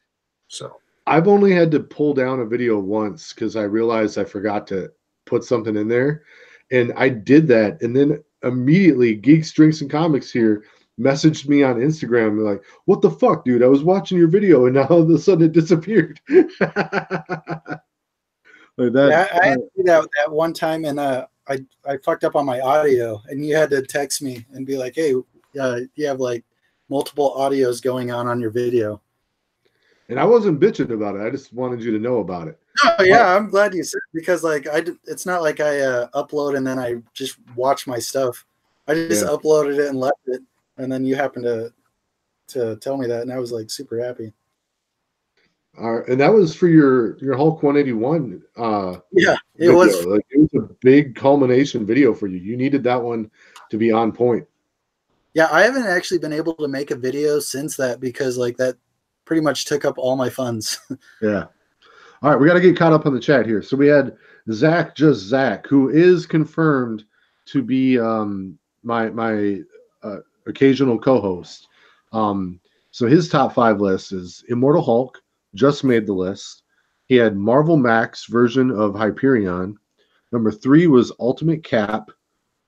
So I've only had to pull down a video once because I realized I forgot to put something in there, and I did that, and then immediately Geeks, Drinks, and Comics here messaged me on Instagram. They're like, what the fuck, dude? I was watching your video and now all of a sudden it disappeared. Like that. Yeah, I had to do that one time, and I fucked up on my audio, and you had to text me and be like, hey, you have like multiple audios going on your video. And I wasn't bitching about it. I just wanted you to know about it. Oh yeah, I'm glad you said, because like it's not like I upload and then I just watch my stuff. I just uploaded it and left it, and then you happened to tell me that, and I was like super happy. And that was for your Hulk 181. Yeah, it video. was. Like, it was a big culmination video for you. You needed that one to be on point. Yeah, I haven't actually been able to make a video since that because like that pretty much took up all my funds. Yeah. All right, we got to get caught up on the chat here. So we had Zach, just Zach, who is confirmed to be my occasional co-host. So his top 5 list is Immortal Hulk, just made the list. He had Marvel Max version of Hyperion. Number 3 was Ultimate Cap.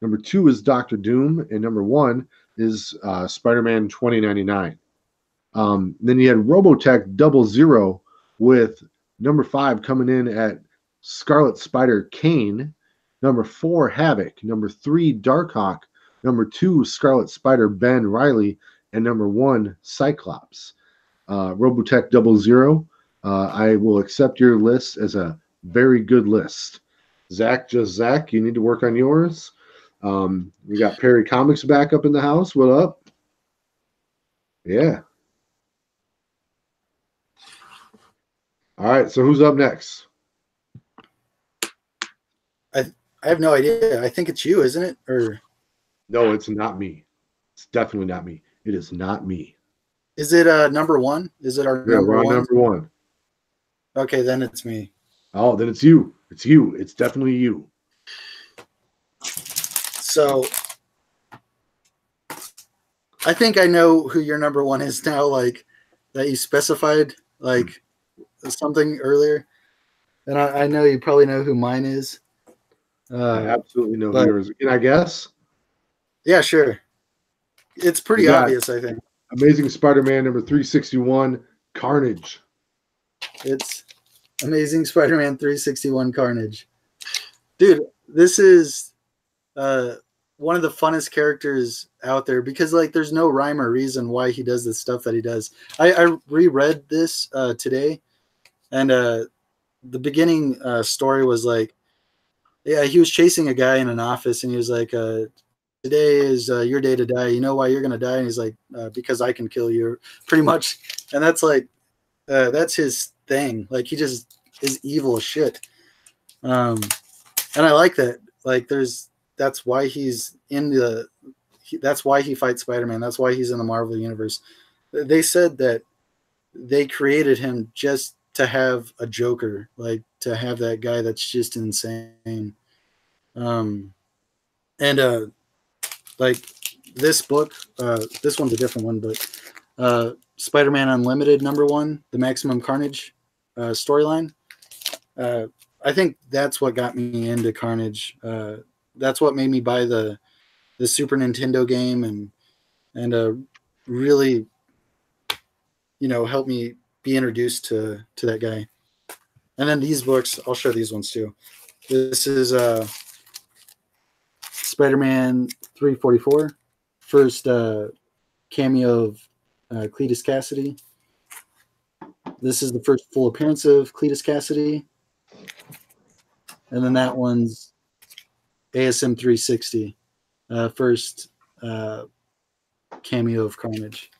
Number 2 is Doctor Doom, and number 1 is Spider-Man 2099. Then you had Robotech 00 with number 5 coming in at Scarlet Spider Kane. Number 4, Havoc. Number 3, Darkhawk Number 2, Scarlet Spider Ben Riley, and number 1, Cyclops. Robotech 00. I will accept your list as a very good list. Zach, you need to work on yours. We got Perry Comics back up in the house. What up? Yeah. All right. So who's up next? I have no idea. I think it's you, isn't it? Or no, it's not me. It's definitely not me. It is not me. Is it number 1? Is it our number we're on 1? Number 1. Okay, then it's me. Oh, then it's you. It's you. It's definitely you. So I think I know who your number 1 is now, like that you specified like something earlier. And I know you probably know who mine is. I absolutely know who yours is. Can I guess? Yeah, sure. It's pretty obvious, I think. Amazing Spider-Man number 361, Carnage. It's Amazing Spider-Man 361 Carnage. Dude, this is one of the funnest characters out there because like there's no rhyme or reason why he does the stuff that he does. I reread this today, and the beginning story was like, yeah, he was chasing a guy in an office, and he was like, today is your day to die. You know why you're going to die? And he's like, because I can kill you, pretty much. And that's like, that's his thing. Like, he just is evil as shit. And I like that. Like, that's why he's that's why he fights Spider-Man. That's why he's in the Marvel Universe. They said that they created him just to have a Joker, like to have that guy that's just insane. Like this book, this one's a different one, but Spider-Man Unlimited number 1, the Maximum Carnage storyline. I think that's what got me into Carnage. That's what made me buy the Super Nintendo game and really, helped me be introduced to that guy. And then these books, I'll show these ones too. This is Spider-Man 344, first cameo of Cletus Cassidy. This is the first full appearance of Cletus Cassidy. And then that one's ASM 360, first cameo of Carnage.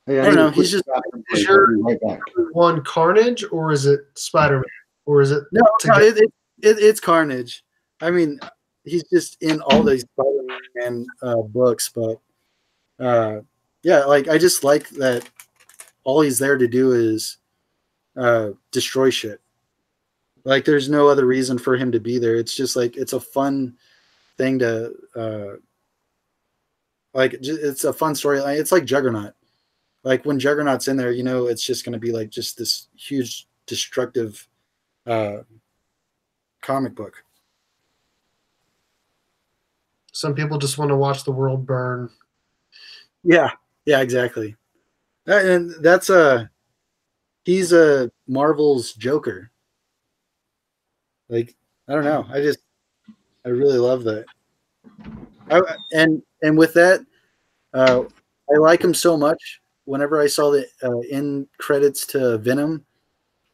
Hey, I don't know. He's just is your right back. 1 Carnage or is it Spider-Man or is it? No, it's Carnage. I mean, he's just in all these Spider-Man books, but yeah, like I just like that all he's there to do is destroy shit. Like there's no other reason for him to be there. It's just like it's a fun thing to it's a fun story. It's like Juggernaut. Like when Juggernaut's in there, it's just going to be like just this huge destructive comic book. Some people just want to watch the world burn. Yeah, exactly. And that's he's a Marvel's Joker. Like I don't know, I really love that. And with that, I like him so much. Whenever I saw the end credits to Venom,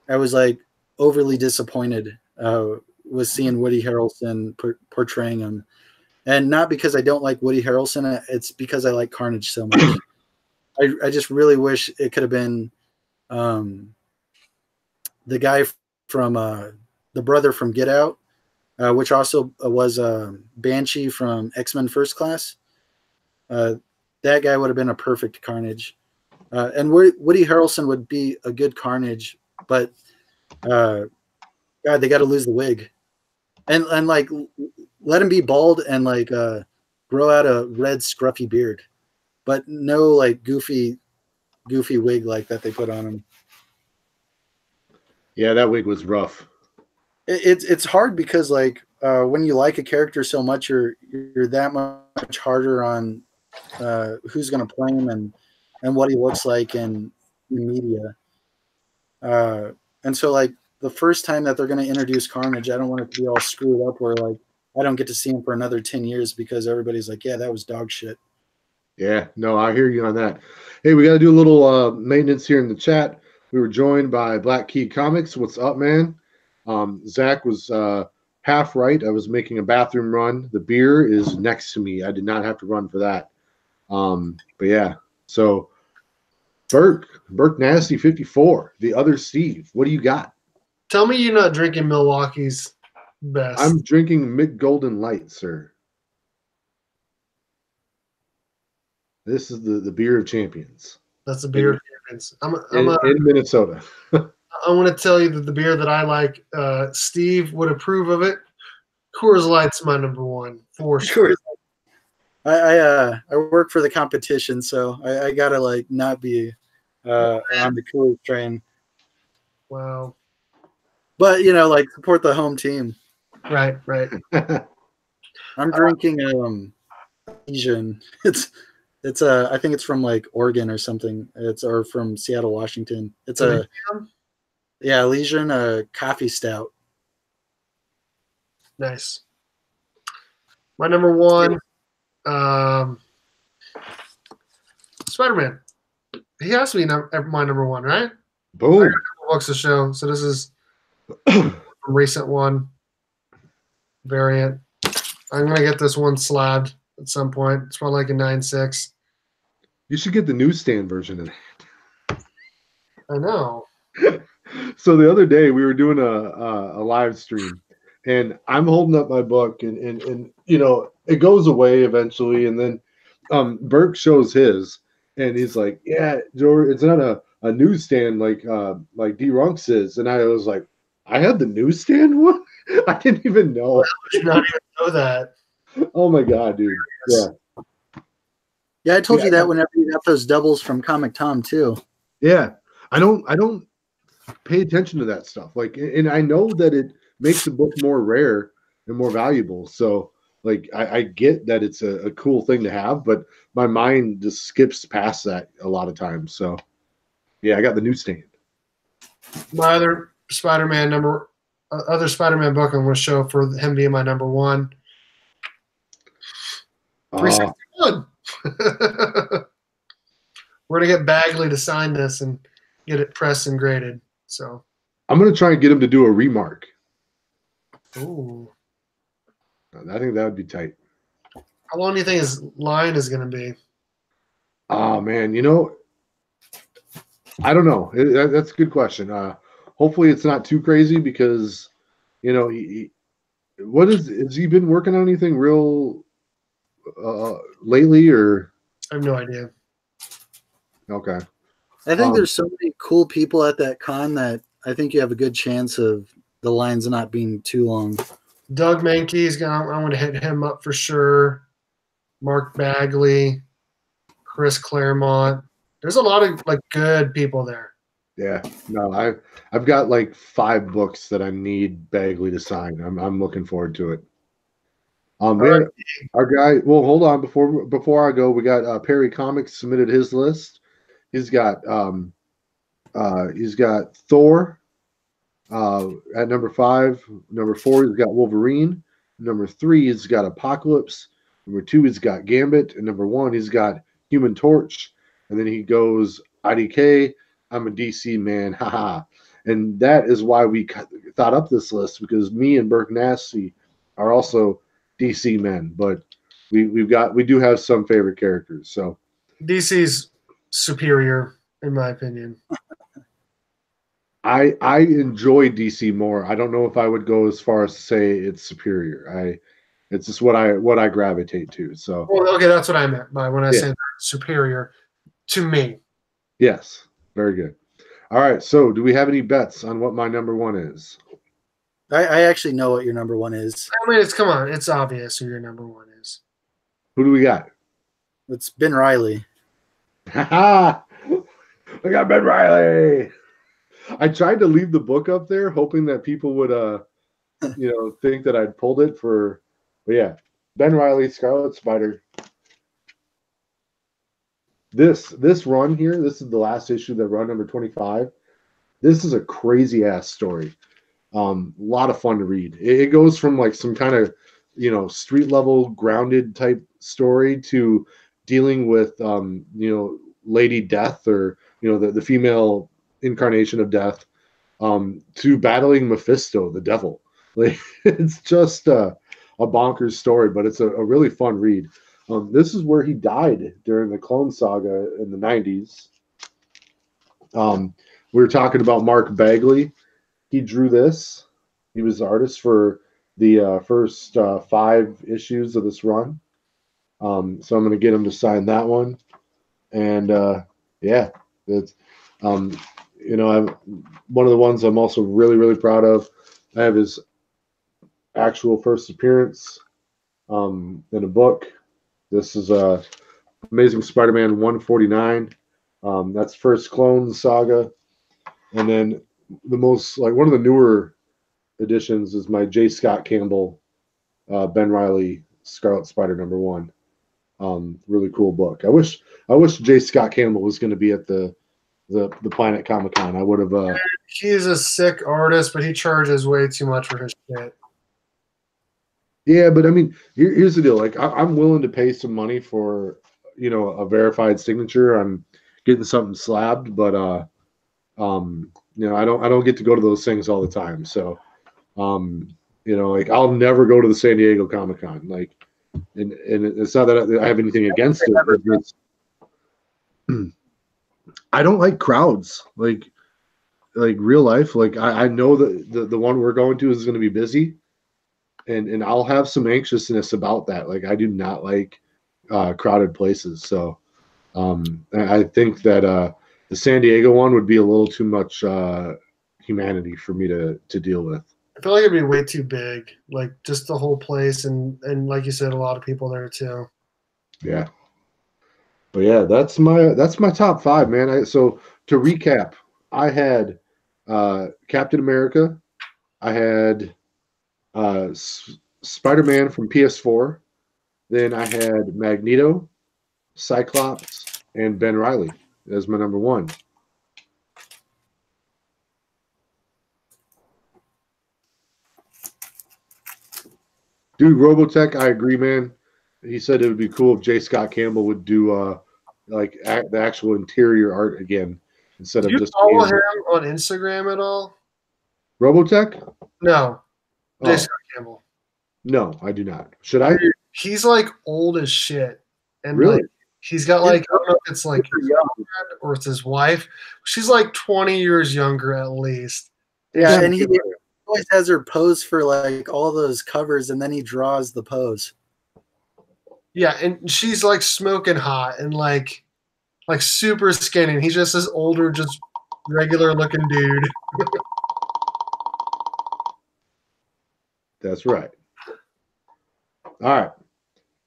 I was like overly disappointed with seeing Woody Harrelson portraying him. And not because I don't like Woody Harrelson, it's because I like Carnage so much. I just really wish it could have been the guy from the brother from Get Out, which also was Banshee from X-Men First Class. That guy would have been a perfect Carnage. And Woody Harrelson would be a good Carnage, but God, they got to lose the wig, and like let him be bald and like grow out a red scruffy beard, but no like goofy wig like that they put on him. Yeah, that wig was rough. It's hard because like when you like a character so much, you're that much harder on who's going to play him and what he looks like in media. And so like the first time that they're going to introduce Carnage, I don't want it to be all screwed up where like I don't get to see him for another 10 years because everybody's like, yeah, that was dog shit. Yeah, no, I hear you on that. Hey, we got to do a little maintenance here in the chat. We were joined by Black Key Comics. What's up, man? Zach was half right. I was making a bathroom run. The beer is next to me. I did not have to run for that. But yeah, so Berknasty 54, the other Steve. What do you got? Tell me you're not drinking Milwaukee's best. I'm drinking Mick Golden Light, sir. This is the beer of champions. That's the beer of champions. In Minnesota. I want to tell you that the beer that I like, Steve would approve of it. Coors Light's my number one for sure. I work for the competition, so I gotta like not be on the Coors train. Wow. But you know, like support the home team. Right. I'm drinking Legion. It's I think it's from like Oregon or something. Or from Seattle, Washington. It's Legion coffee stout. Nice. My number one, Spider-Man. He has to be my number one, right? Boom. I got a couple books to show, so this is a recent one variant. I'm gonna get this one slabbed at some point. It's probably like a 9.6. You should get the newsstand version of that. I know. So the other day we were doing a live stream, and I'm holding up my book, and you know it goes away eventually, and then Burke shows his, and he's like, "Yeah, George, it's not a newsstand like Dee Runk's is," and I was like, "I had the newsstand one? I didn't even know." I did not even know that. Oh my god, dude! Yeah, I told you that whenever you got those doubles from Comic Tom too. Yeah, I don't pay attention to that stuff. Like, and I know that it makes the book more rare and more valuable. So, like, I get that it's a cool thing to have, but my mind just skips past that a lot of times. So, yeah, I got the newsstand. My other Spider-Man book I'm going to show for him being my number one. 361. We're going to get Bagley to sign this and get it pressed and graded. So I'm going to try and get him to do a remark. Ooh. I think that would be tight. How long do you think his line is going to be? Oh, man, you know, I don't know. That's a good question. Hopefully it's not too crazy because, you know, has he been working on anything real lately, or? I have no idea. Okay. I think there's so many cool people at that con that I think you have a good chance of the lines not being too long. Doug Mankey's I'm going to hit him up for sure. Mark Bagley, Chris Claremont. There's a lot of like good people there. Yeah. No, I've got like 5 books that I need Bagley to sign. I'm looking forward to it. Right. Our guy. Well, hold on before I go. We got Perry Comics submitted his list. He's got Thor at number 5. Number 4, he's got Wolverine. Number 3, he's got Apocalypse. Number 2, he's got Gambit, and number 1, he's got Human Torch. And then he goes IDK. I'm a DC man, haha. And that is why we thought up this list, because me and Berknasty are also DC men, but we do have some favorite characters. So DC's superior, in my opinion. I enjoy DC more. I don't know if I would go as far as to say it's superior. It's just what I gravitate to. So okay, that's what I meant by when I said superior to me. Yes, very good. All right, so do we have any bets on what my number 1 is? I actually know what your number 1 is. I mean, come on, it's obvious who your number 1 is. Who do we got? It's Ben Reilly. Ha! I got Ben Reilly. I tried to leave the book up there, hoping that people would, think that I'd pulled it for. But yeah, Ben Reilly, Scarlet Spider. This run here, this is the last issue, that run number 25. This is a crazy ass story. A lot of fun to read. It goes from like some kind of street level grounded type story to dealing with Lady Death, or the female incarnation of Death, to battling Mephisto, the devil. Like, it's just a bonkers story, but it's a really fun read. This is where he died during the Clone Saga in the 90s. We were talking about Mark Bagley. He drew this. He was the artist for the first 5 issues of this run. So I'm going to get him to sign that one. And yeah, it's I'm one of the ones I'm also really, really proud of. I have his actual first appearance in a book. This is Amazing Spider-Man 149. That's first Clone Saga. And then one of the newer editions is my J. Scott Campbell, Ben Reilly, Scarlet Spider #1. Really cool book. I wish J. Scott Campbell was going to be at the Planet Comic Con. I would have. He's a sick artist, but he charges way too much for his shit. Yeah, but I mean, here's the deal. Like, I'm willing to pay some money for a verified signature on getting something slabbed, but I don't get to go to those things all the time. So, like, I'll never go to the San Diego Comic Con. Like, and it's not that I have anything against it. I don't like crowds. Like real life. Like, I know that the one we're going to is going to be busy, and I'll have some anxiousness about that. Like, I do not like crowded places. So I think that the San Diego one would be a little too much humanity for me to deal with. I feel like it'd be way too big, like just the whole place, and like you said, a lot of people there too. Yeah, but yeah, that's my top 5, man. So to recap, I had Captain America, I had Spider-Man from PS4, then I had Magneto, Cyclops, and Ben Reilly as my number 1. Dude, Robotech, I agree, man. He said it would be cool if J. Scott Campbell would do the actual interior art again instead of just. Do you follow him on Instagram at all? Robotech? No, J. Scott Campbell. No, I do not. Should I? He's like old as shit, and really, like, he's got like, I don't know if it's like his girlfriend or it's his wife. She's like 20 years younger at least. Yeah, and he always has her pose for like all those covers, and then he draws the pose. Yeah, and she's like smoking hot and like super skinny. And he's just this older, just regular looking dude. That's right. All right.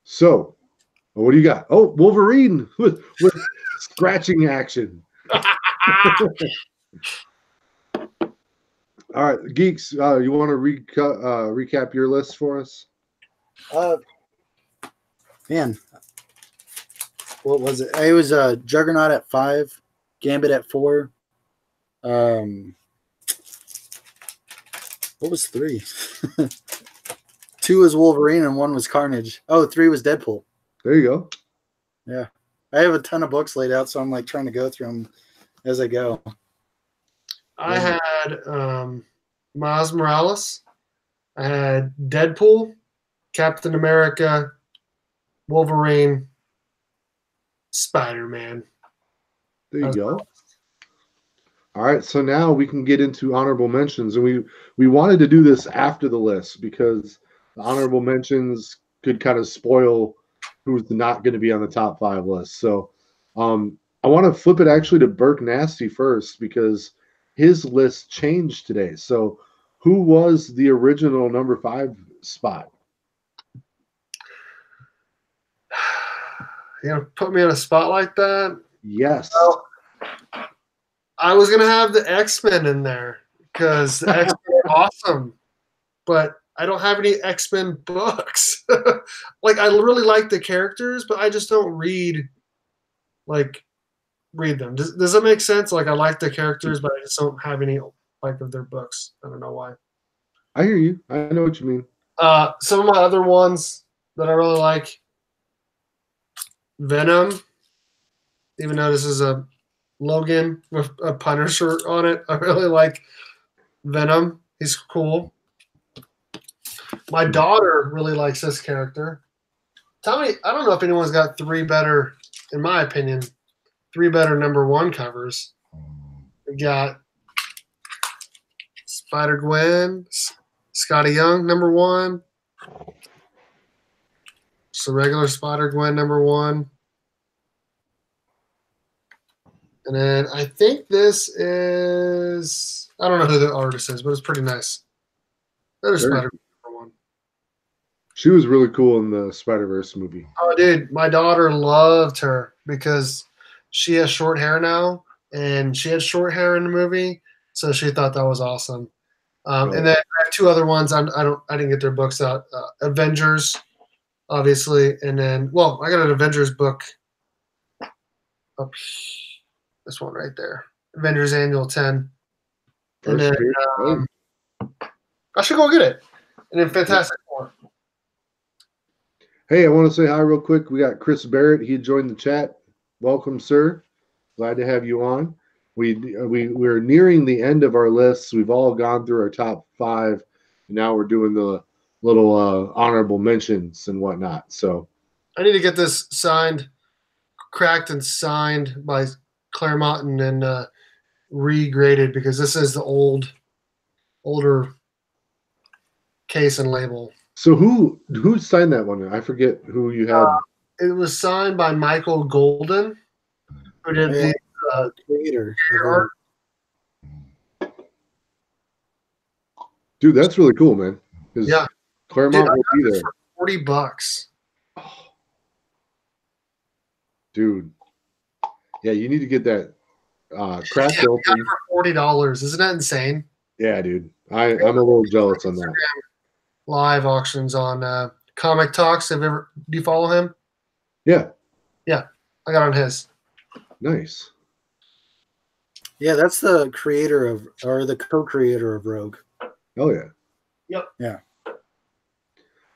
So, what do you got? Oh, Wolverine with scratching action. All right, Geeks, you want to recap your list for us? Man, what was it? It was Juggernaut at 5, Gambit at 4. What was 3? 2 was Wolverine and 1 was Carnage. Oh, 3 was Deadpool. There you go. Yeah, I have a ton of books laid out, so I'm like trying to go through them as I go. I had Miles Morales. I had Deadpool, Captain America, Wolverine, Spider-Man. There you go. All right, so now we can get into honorable mentions, and we wanted to do this after the list because the honorable mentions could kind of spoil who's not going to be on the top 5 list. So I want to flip it actually to Berknasty first because his list changed today. So who was the original number 5 spot? You gonna put me on a spot like that? Yes. Well, I was gonna have the X-Men in there because the X-Men are awesome, but I don't have any X-Men books. Like, I really like the characters, but I just don't read them. Does that make sense? Like, I like the characters, but I just don't have any like of their books. I don't know why. I hear you. I know what you mean. Some of my other ones that I really like, Venom. Even though this is a Logan with a Punisher on it, I really like Venom. He's cool. My daughter really likes this character. Tell me, I don't know if anyone's got three better, in my opinion, three better #1 covers. We got Spider-Gwen, Scotty Young, #1. Just a regular Spider-Gwen, #1. And then I think this is, I don't know who the artist is, but it's pretty nice. That is Spider-Man #1. She was really cool in the Spider-Verse movie. Oh, dude, my daughter loved her because she has short hair now, and she had short hair in the movie, so she thought that was awesome. And then I have two other ones. I didn't get their books out. Avengers, obviously, and then I got an Avengers book up. This one right there, Avengers Annual 10, and then I should go get it. And then Fantastic Four. Hey, I want to say hi real quick. We got Chris Barrett. He joined the chat. Welcome, sir. Glad to have you on. We're nearing the end of our lists. We've all gone through our top 5. And now we're doing the little honorable mentions and whatnot. So I need to get this signed, cracked and signed by Claremont and then regraded because this is the older case and label. So who signed that one? I forget who you had. It was signed by Michael Golden, who did the creator art. Dude, that's really cool, man. Yeah, Claremont will be there for $40. Dude, yeah, you need to get that cracked open for $40. Isn't that insane? Yeah, dude, I'm a little jealous on that. Live auctions on Comic Talks. Do you follow him? Yeah, I got on his. Nice. Yeah, that's the creator of, or the co-creator of Rogue. Oh yeah. Yep. Yeah.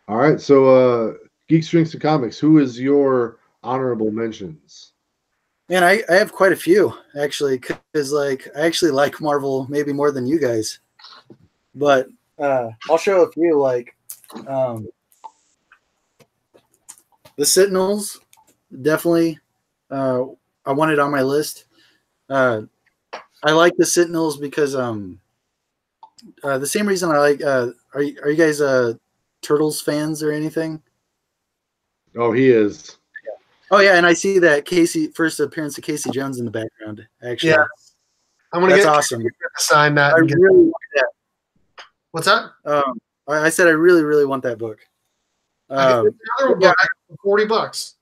All right, so Geeks, Drinks, and Comics. Who is your honorable mentions? Man, I have quite a few actually, because I actually like Marvel maybe more than you guys, but I'll show a few. The Sentinels, definitely. I want it on my list. I like the Sentinels because the same reason I like. Are you guys Turtles fans or anything? Oh, he is. Oh yeah, and I see that first appearance of Casey Jones in the background. Actually, yeah, I'm gonna that's get awesome. Sign that. I really want that. What's that? I said I really, really want that book. Another book for $40.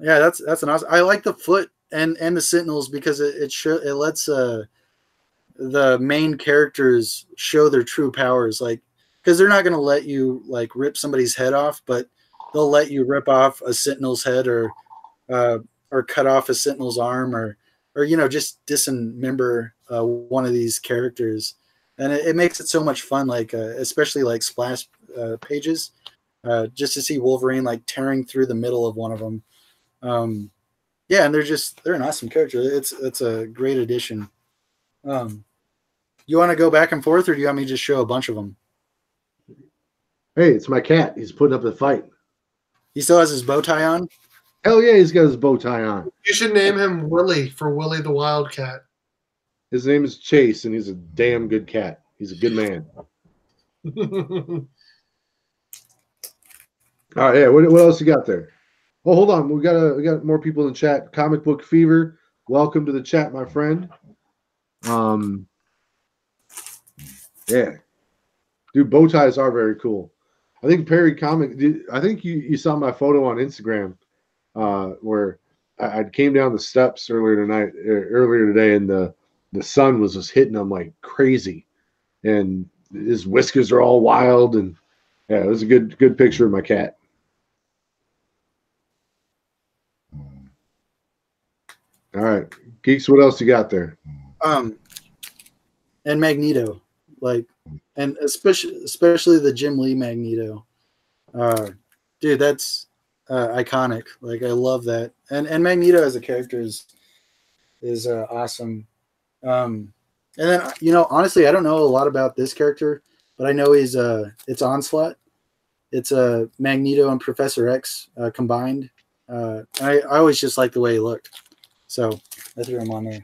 Yeah, that's an awesome. I like the Foot and the Sentinels because it lets the main characters show their true powers, because they're not going to let you rip somebody's head off, but they'll let you rip off a Sentinel's head or cut off a Sentinel's arm or just dismember one of these characters, and it makes it so much fun. Especially splash pages, just to see Wolverine tearing through the middle of one of them. Yeah, and they're an awesome character. It's a great addition. You want to go back and forth, or do you want me to just show a bunch of them? Hey, it's my cat. He's putting up the fight. He still has his bow tie on? Hell yeah, he's got his bow tie on. You should name him Willie for Willie the Wildcat. His name is Chase, and he's a damn good cat. He's a good man. All right, yeah. What else you got there? Oh, hold on. We got more people in the chat. Comic Book Fever, welcome to the chat, my friend. Yeah, dude, bow ties are very cool. I think Perry Comic. I think you saw my photo on Instagram, where I came down the steps earlier today, and the sun was just hitting him like crazy, and his whiskers are all wild, and yeah, it was a good picture of my cat. All right, Geeks, what else you got there? And Magneto. like, and especially the Jim Lee Magneto. Dude, that's iconic. Like, I love that. And Magneto as a character is awesome. And then, honestly, I don't know a lot about this character, but I know it's Onslaught. It's Magneto and Professor X combined. I always just liked the way he looked, so I threw him on there.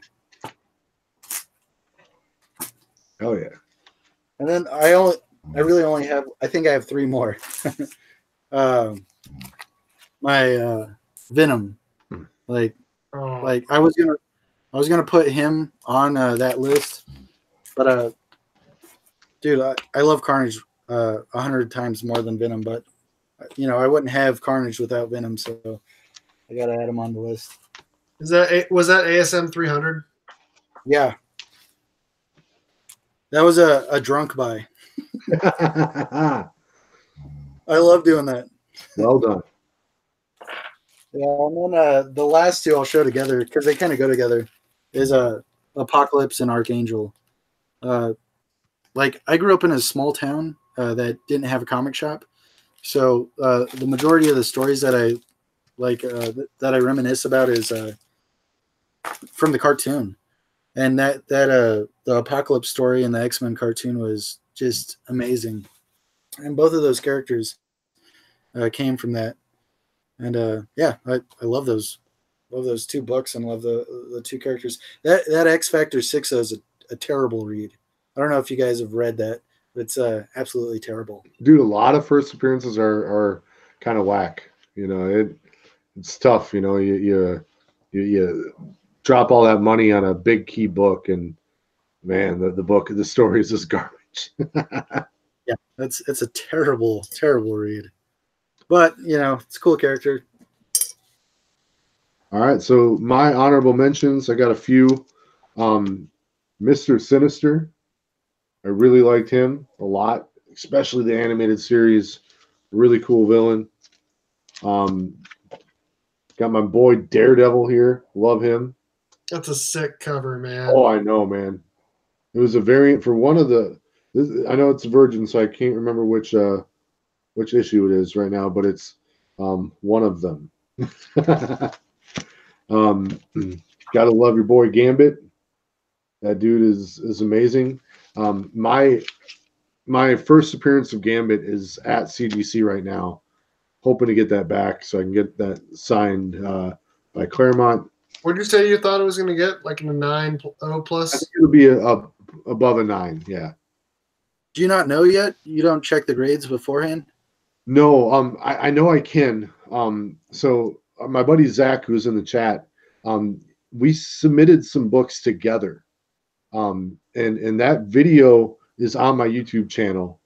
Oh yeah. And then I really only have, I think I have 3 more. My Venom, like I was gonna put him on that list, but dude, I love Carnage 100 times more than Venom, but I wouldn't have Carnage without Venom, so I gotta add him on the list. Was that ASM 300? Yeah, that was a drunk buy. I love doing that. Well done. Yeah, and then the last 2 I'll show together because they kind of go together is Apocalypse and Archangel. Like, I grew up in a small town that didn't have a comic shop, so the majority of the stories that I like that I reminisce about is from the cartoon, and that the Apocalypse story and the X-Men cartoon was just amazing, and both of those characters came from that. And yeah, I love those 2 books and love the 2 characters. That X Factor 6 is a terrible read. I don't know if you guys have read that, but it's absolutely terrible. Dude, a lot of first appearances are kind of whack. It's tough. You drop all that money on a big key book, and man, the story is just garbage. Yeah, it's a terrible read. But, it's a cool character. All right, so my honorable mentions, I got a few. Mr. Sinister, I really liked him a lot, especially the animated series. Really cool villain. Got my boy Daredevil here. Love him. That's a sick cover, man. Oh, I know, man. It was a variant for one of the. I know it's Virgin, so I can't remember which issue it is right now, but it's one of them. Gotta love your boy Gambit. That dude is amazing. My first appearance of Gambit is at CGC right now. Hoping to get that back so I can get that signed by Claremont. What did you say you thought it was going to get? Like in a 9.0 plus? I think it'll be above a 9. Yeah. Do you not know yet? You don't check the grades beforehand? No. I know I can. So my buddy Zach, who's in the chat, we submitted some books together. And that video is on my YouTube channel.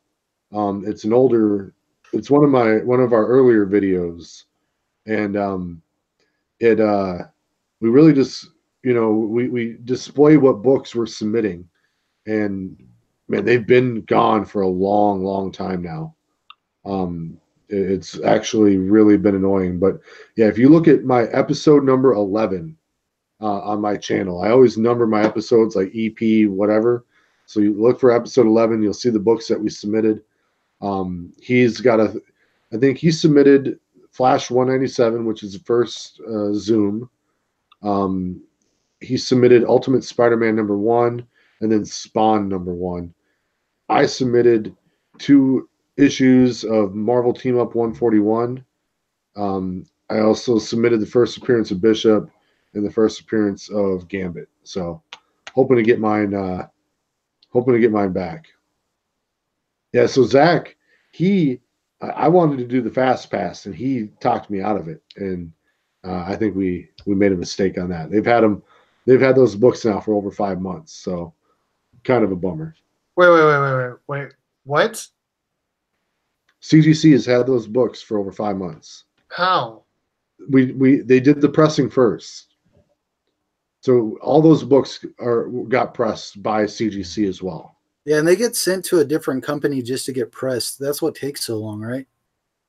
It's one of our earlier videos, and we really just we display what books we're submitting, and man, they've been gone for a long time now. It's actually really been annoying, but yeah, if you look at my episode number 11 on my channel, I always number my episodes like EP whatever. So you look for episode 11, you'll see the books that we submitted. He's got I think he submitted Flash 197, which is the first Zoom. He submitted Ultimate Spider-Man #1 and then Spawn #1. I submitted 2 issues of Marvel Team Up 141. I also submitted the first appearance of Bishop and the first appearance of Gambit. So hoping to get mine back. Yeah, so Zach, I wanted to do the Fast Pass, and he talked me out of it, and I think we made a mistake on that. They've had those books now for over 5 months, so kind of a bummer. Wait. What? CGC has had those books for over 5 months. How? They did the pressing first, so all those books got pressed by CGC as well. Yeah, and they get sent to a different company just to get pressed. That's what takes so long, right?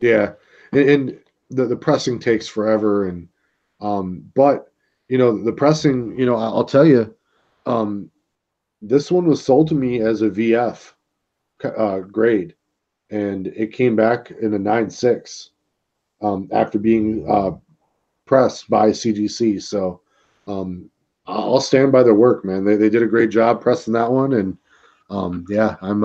Yeah, and the pressing takes forever, and but the pressing, I'll tell you, this one was sold to me as a VF, grade, and it came back in a 9.6 after being pressed by CGC. So I'll stand by their work, man. They did a great job pressing that one, and yeah, I'm.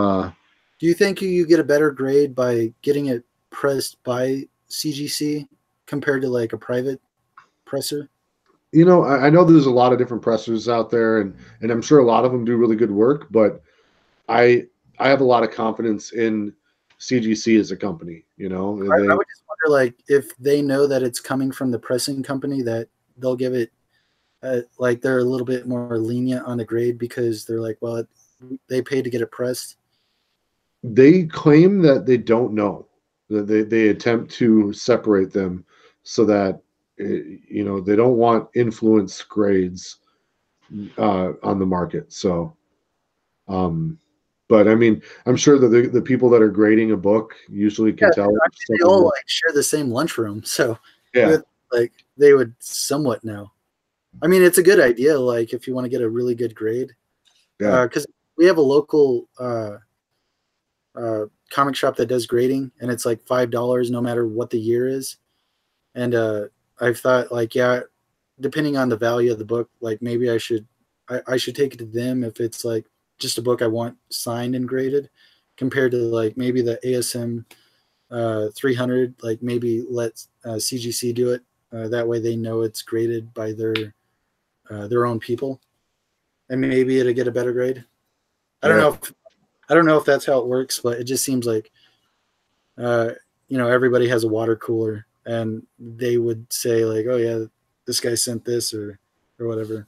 Do you think you get a better grade by getting it pressed by CGC compared to like a private presser? You know, I know there's a lot of different pressers out there, and I'm sure a lot of them do really good work, but I I have a lot of confidence in CGC as a company. You know, I would just wonder, like, if they know that it's coming from the pressing company, that they'll give it, like, they're a little bit more lenient on the grade because they're like, well, they paid to get it pressed. they claim that they don't know. That they attempt to separate them so that you know they don't want influence grades on the market. So, um, but I mean, I'm sure that the people that are grading a book usually can tell. I mean, they all like share the same lunchroom, so Yeah, like they would somewhat know. I mean, it's a good idea, like if you want to get a really good grade, yeah, because we have a local comic shop that does grading, and it's like $5 no matter what the year is. And I've thought, like, yeah, depending on the value of the book, like maybe I should take it to them if it's like just a book I want signed and graded, compared to like maybe the ASM 300. Like maybe let CGC do it. That way they know it's graded by their own people, and maybe it'll get a better grade. I don't know. I don't know if that's how it works, but it just seems like, everybody has a water cooler, and they would say like, "Oh yeah, this guy sent this," or whatever.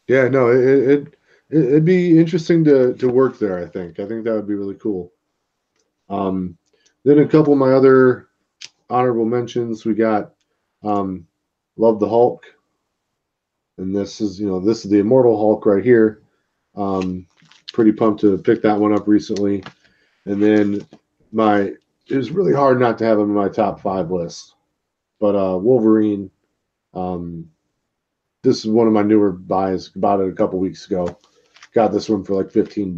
yeah. No, it'd be interesting to work there. I think that would be really cool. Um, then a couple of my other honorable mentions. We got Love the Hulk, and this is the Immortal Hulk right here. Pretty pumped to pick that one up recently. And then it was really hard not to have him in my top 5 list. But Wolverine, this is one of my newer buys. Bought it a couple weeks ago. Got this one for like $15.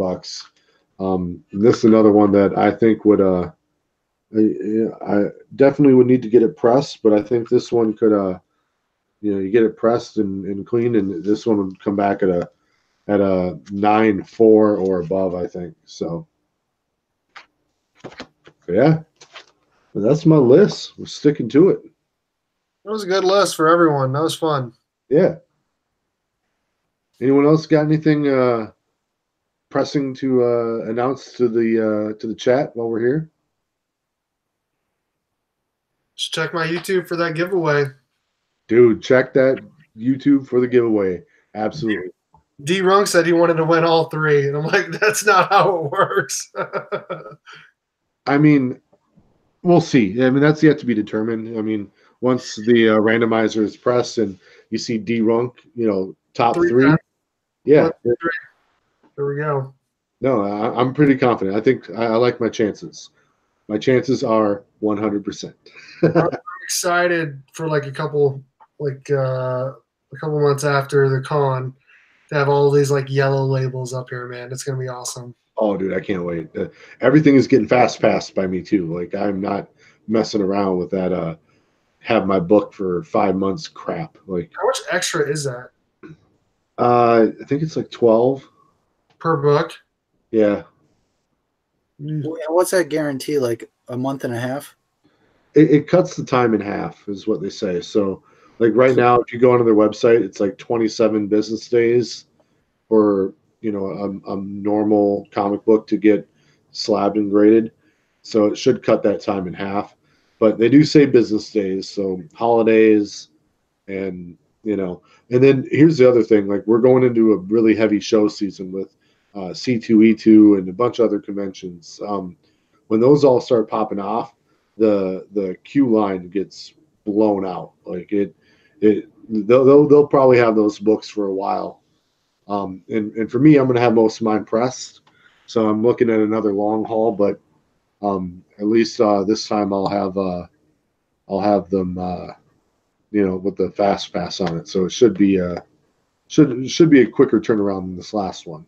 This is another one that I think would I definitely would need to get it pressed, but I think this one could you get it pressed and cleaned, and this one would come back at a 9.4 or above, I think. So yeah, that's my list. We're sticking to it. That was a good list for everyone. That was fun. Yeah. Anyone else got anything pressing to announce to the chat while we're here? Just check my YouTube for that giveaway. Dude, check that YouTube for the giveaway. Absolutely. Dee Runk said he wanted to win all 3, and I'm like, that's not how it works. I mean, we'll see. I mean, that's yet to be determined. I mean, once the randomizer is pressed and you see Dee Runk, top 3. Yeah. There we go. No, I'm pretty confident. I think I like my chances. My chances are 100%. I'm excited for like a couple months after the con to have all these like yellow labels up here, man. It's gonna be awesome. Oh, dude, I can't wait. Everything is getting fast passed by me too. Like I'm not messing around with that. Have my book for 5 months crap. Like how much extra is that? I think it's like 12 per book. Yeah. What's that guarantee? Like a month and a half? It cuts the time in half, is what they say. So, like right now, if you go onto their website, it's like 27 business days for a normal comic book to get slabbed and graded. So it should cut that time in half. But they do say business days, so holidays, and and then here's the other thing: like we're going into a really heavy show season with C2E2 and a bunch of other conventions. When those all start popping off, the queue line gets blown out. Like they'll probably have those books for a while. And for me, I'm going to have most of mine pressed, so I'm looking at another long haul. But at least this time I'll have them with the fast pass on it. So it should be a quicker turnaround than this last one.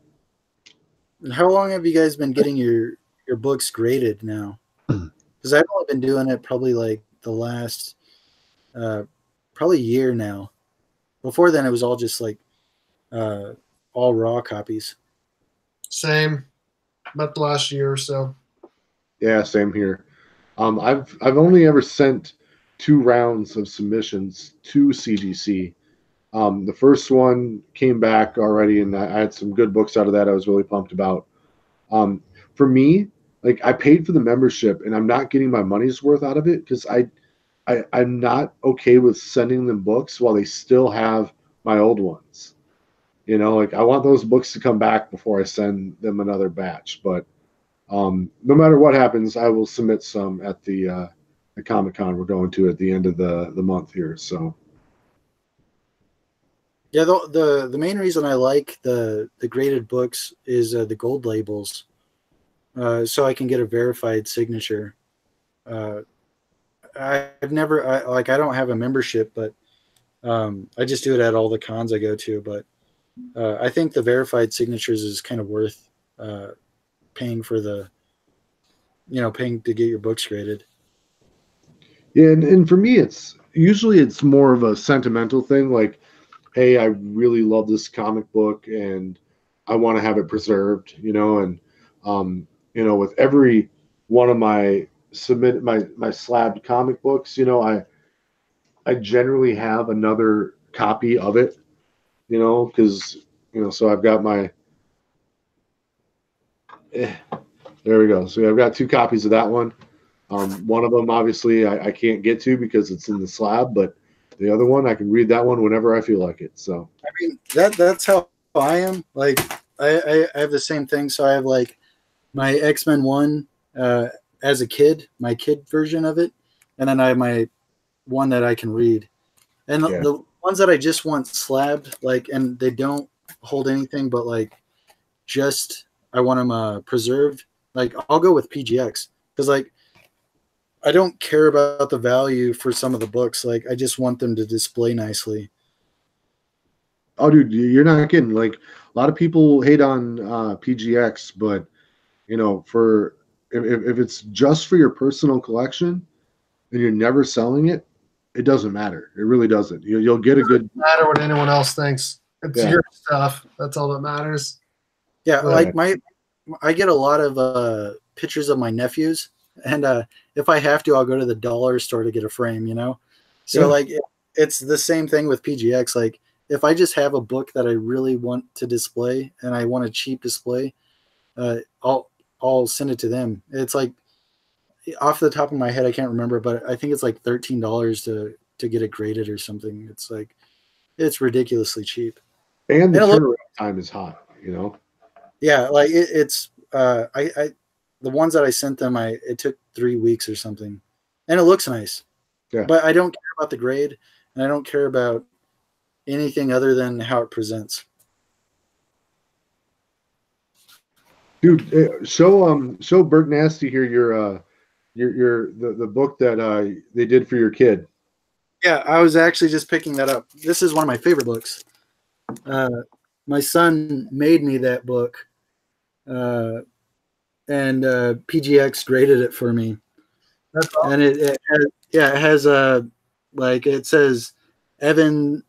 How long have you guys been getting your books graded now? Because I've only been doing it probably like the last probably year now. Before then, it was all just like all raw copies. Same, about the last year or so. Yeah, same here. I've only ever sent 2 rounds of submissions to CGC. The first one came back already, and I had some good books out of that. I was really pumped about. For me, like I paid for the membership, and I'm not getting my money's worth out of it because I'm not okay with sending them books while they still have my old ones. You know, like I want those books to come back before I send them another batch. But no matter what happens, I will submit some at the Comic-Con we're going to at the end of the month here. So Yeah, the main reason I like the graded books is the gold labels, so I can get a verified signature. I've never I don't have a membership, but I just do it at all the cons I go to. But I think the verified signatures is kind of worth paying for paying to get your books graded. yeah, and for me, it's more of a sentimental thing. Like, hey, I really love this comic book, and I want to have it preserved. With every one of my slabbed comic books, I generally have another copy of it. Because so I've got there we go. So I've got 2 copies of that one. One of them, obviously, I can't get to because it's in the slab, but the other one, I can read that one whenever I feel like it. So I mean, that's how I am. Like, I have the same thing. So I have like my X-Men 1 as a kid, my kid version of it, and then I have my one that I can read. And the ones that I just want slabbed, like, and they don't hold anything, but like, just I want them preserved. Like, I'll go with PGX because like I don't care about the value for some of the books. Like, I just want them to display nicely. Oh, dude, you're not kidding. Like a lot of people hate on PGX, but for if it's just for your personal collection and you're never selling it, it doesn't matter. It really doesn't. You'll get a good. It doesn't matter what anyone else thinks. It's Yeah. your stuff. That's all that matters. Yeah, like I get a lot of pictures of my nephews, and if I have to, I'll go to the dollar store to get a frame. So like it's the same thing with PGX. Like, if I just have a book that I really want to display and I want a cheap display, I'll send it to them. It's like, off the top of my head, I can't remember, but I think it's like $13 to get it graded or something. It's like, it's ridiculously cheap. And the turnaround time is hot. Yeah, like it's I the ones that I sent them, it took 3 weeks or something, and it looks nice. Yeah. But I don't care about the grade, and I don't care about anything other than how it presents. Dude, show Berknasty here the book that they did for your kid. Yeah, I was actually just picking that up. This is one of my favorite books. My son made me that book, and PGX graded it for me. That's awesome. And it has like, it says Evan,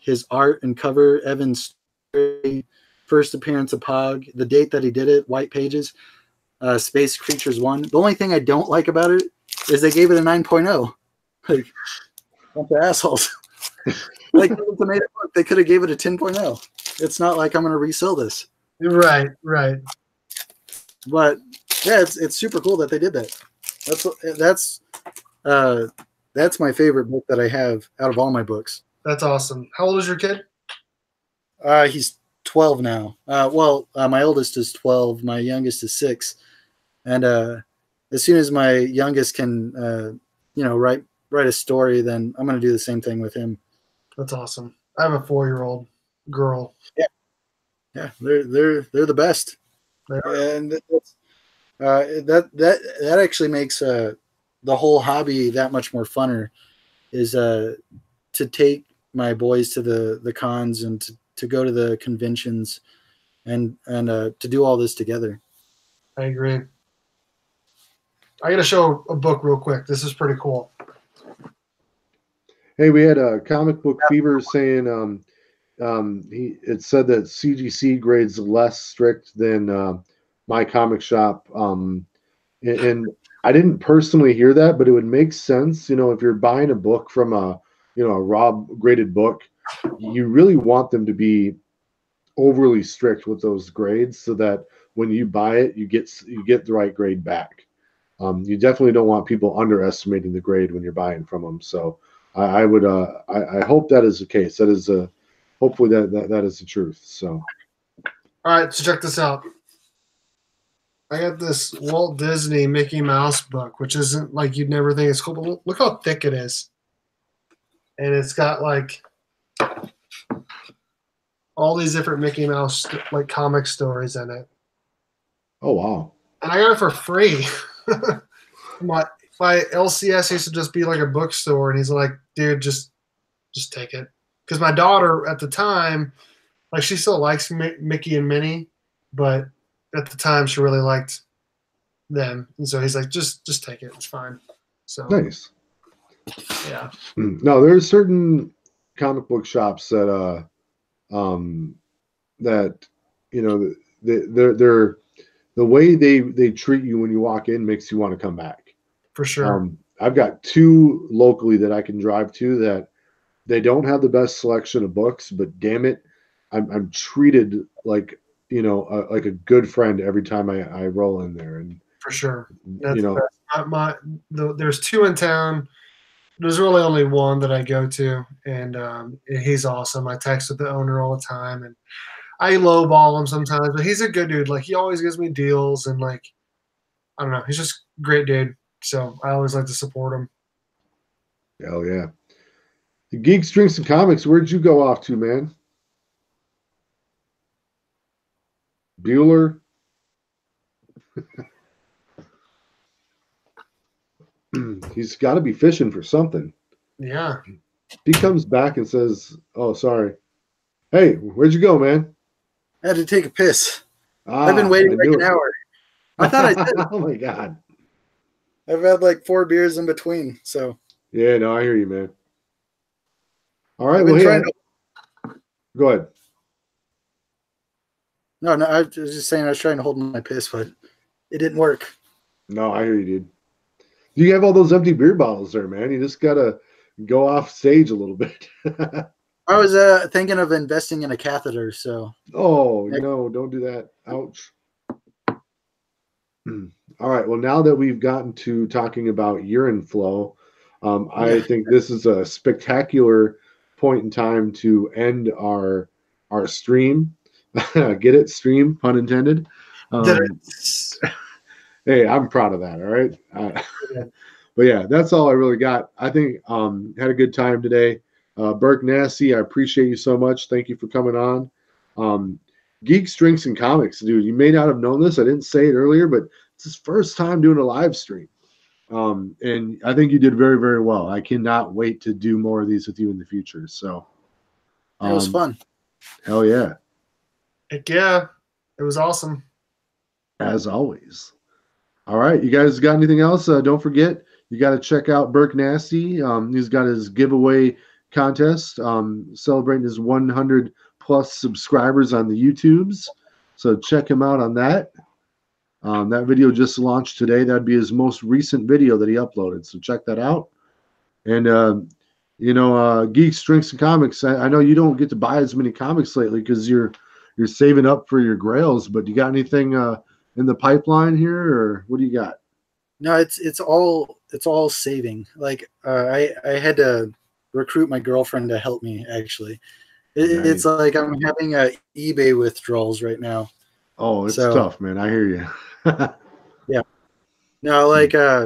his art and cover, Evan's story, first appearance of Pog, the date that he did it, white pages, Space Creatures 1. The only thing I don't like about it is they gave it a 9.0. Like, bunch of assholes. Like, they could have gave it a 10.0. It's not like I'm going to resell this. Right. But yeah, it's super cool that they did that. That's my favorite book that I have out of all my books. That's awesome. How old is your kid? He's 12 now. My oldest is 12. My youngest is 6. And as soon as my youngest can, write a story, then I'm going to do the same thing with him. That's awesome. I have a 4-year-old girl. Yeah, they're the best. And that actually makes the whole hobby that much more funner. Is to take my boys to the cons and to go to the conventions and to do all this together. I agree. I got to show a book real quick. This is pretty cool. Hey, we had a comic book fever saying it said that CGC grades less strict than my comic shop, and I didn't personally hear that, but it would make sense. If you're buying a book from a raw graded book, you really want them to be overly strict with those grades so that when you buy it, you get the right grade back. You definitely don't want people underestimating the grade when you're buying from them. So I would I hope that is the case. That is hopefully that is the truth. So all right, so check this out. I got this Walt Disney Mickey Mouse book, which isn't like you'd never think it's cool, but look how thick it is. And it's got like all these different Mickey Mouse like comic stories in it. Oh wow. And I got it for free. my LCS used to just be like a bookstore, and he's like, dude, just take it. Because my daughter at the time, like, she still likes Mickey and Minnie, but at the time she really liked them, and so he's like, just take it, it's fine. So nice. Yeah. No, there's certain comic book shops that that they're the way they treat you when you walk in makes you want to come back. For sure. I've got 2 locally that I can drive to that they don't have the best selection of books, but damn it, I'm treated like like a good friend every time I roll in there. And for sure, that's there's 2 in town. There's really only one that I go to, and he's awesome. I text with the owner all the time, and I lowball him sometimes, but he's a good dude. Like, he always gives me deals, and like, I don't know, he's just a great dude. So I always like to support him. Hell yeah. The Geeks, Drinks, and Comics, where'd you go off to, man? Bueller? He's got to be fishing for something. Yeah. He comes back and says, oh, sorry. Hey, where'd you go, man? I had to take a piss. I've been waiting like an hour. I thought I did. Oh, my God. I've had like 4 beers in between, so. Yeah, no, I hear you, man. All right, go ahead. No, I was just saying I was trying to hold my piss, but it didn't work. No, I hear you, dude. You have all those empty beer bottles there, man. You just got to go off stage a little bit. I was thinking of investing in a catheter, so. Oh, no, don't do that. Ouch. All right, well, now that we've gotten to talking about urine flow, I think this is a spectacular point in time to end our stream. Get it? Stream, pun intended. Hey, I'm proud of that. All right. But yeah, that's all I really got. I think had a good time today. Berknasty, I appreciate you so much. Thank you for coming on. Geeks, Drinks, and Comics, dude. You may not have known this. I didn't say it earlier, but it's his first time doing a live stream. And I think you did very, very well. I cannot wait to do more of these with you in the future. So it was fun. Hell yeah. Heck yeah. It was awesome. As always. All right. You guys got anything else? Don't forget, you got to check out Berknasty. He's got his giveaway contest celebrating his 100 plus subscribers on the YouTubes. So check him out on that. That video just launched today. That'd be his most recent video that he uploaded. So check that out. And, Geeks, Drinks, and Comics. I know you don't get to buy as many comics lately because you're saving up for your grails, but you got anything in the pipeline here, or what do you got? No, it's all saving. Like I had to recruit my girlfriend to help me. Actually, it's like I'm having eBay withdrawals right now. Oh, it's tough, man. I hear you. Yeah. No, like I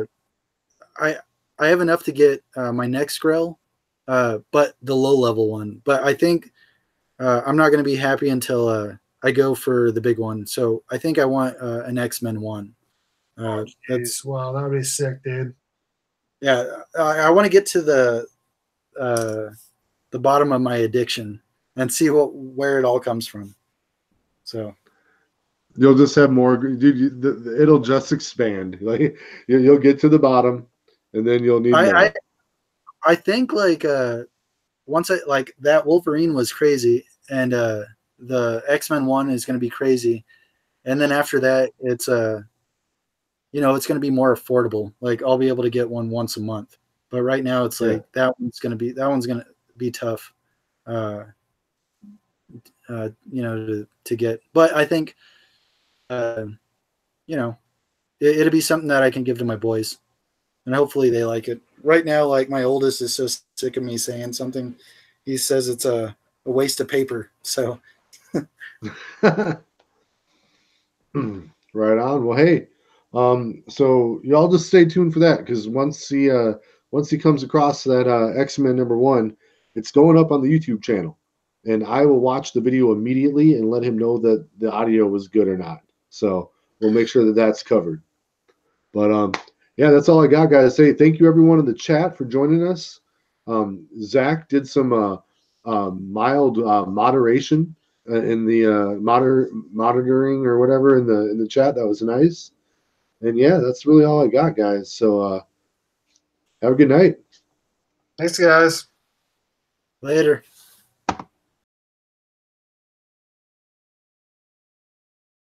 have enough to get my next grail, but the low level one. But I think I'm not going to be happy until I go for the big one. So I think I want an X-Men one. Wow, that would be sick, dude. Yeah, I want to get to the bottom of my addiction and see where it all comes from. So You'll just have more, dude. It'll just expand. Like you'll get to the bottom, and then you'll need more. I think like once I like that Wolverine was crazy, and the X-Men one is going to be crazy, and then after that it's it's going to be more affordable. Like I'll be able to get one once a month, but right now it's like that one's going to be tough. To get, but I think it'll be something that I can give to my boys, and hopefully they like it. Right now, like my oldest is so sick of me saying something. He says it's a waste of paper. So Right on. Well, hey, so y'all just stay tuned for that, because once he comes across that X-Men #1, it's going up on the YouTube channel, and I will watch the video immediately and let him know that the audio was good or not. So we'll make sure that that's covered. But yeah, that's all I got, guys. Say thank you everyone in the chat for joining us. Zach did some mild moderation in the monitoring or whatever in the chat. That was nice. And yeah, that's really all I got, guys. So have a good night. Thanks, guys. Later.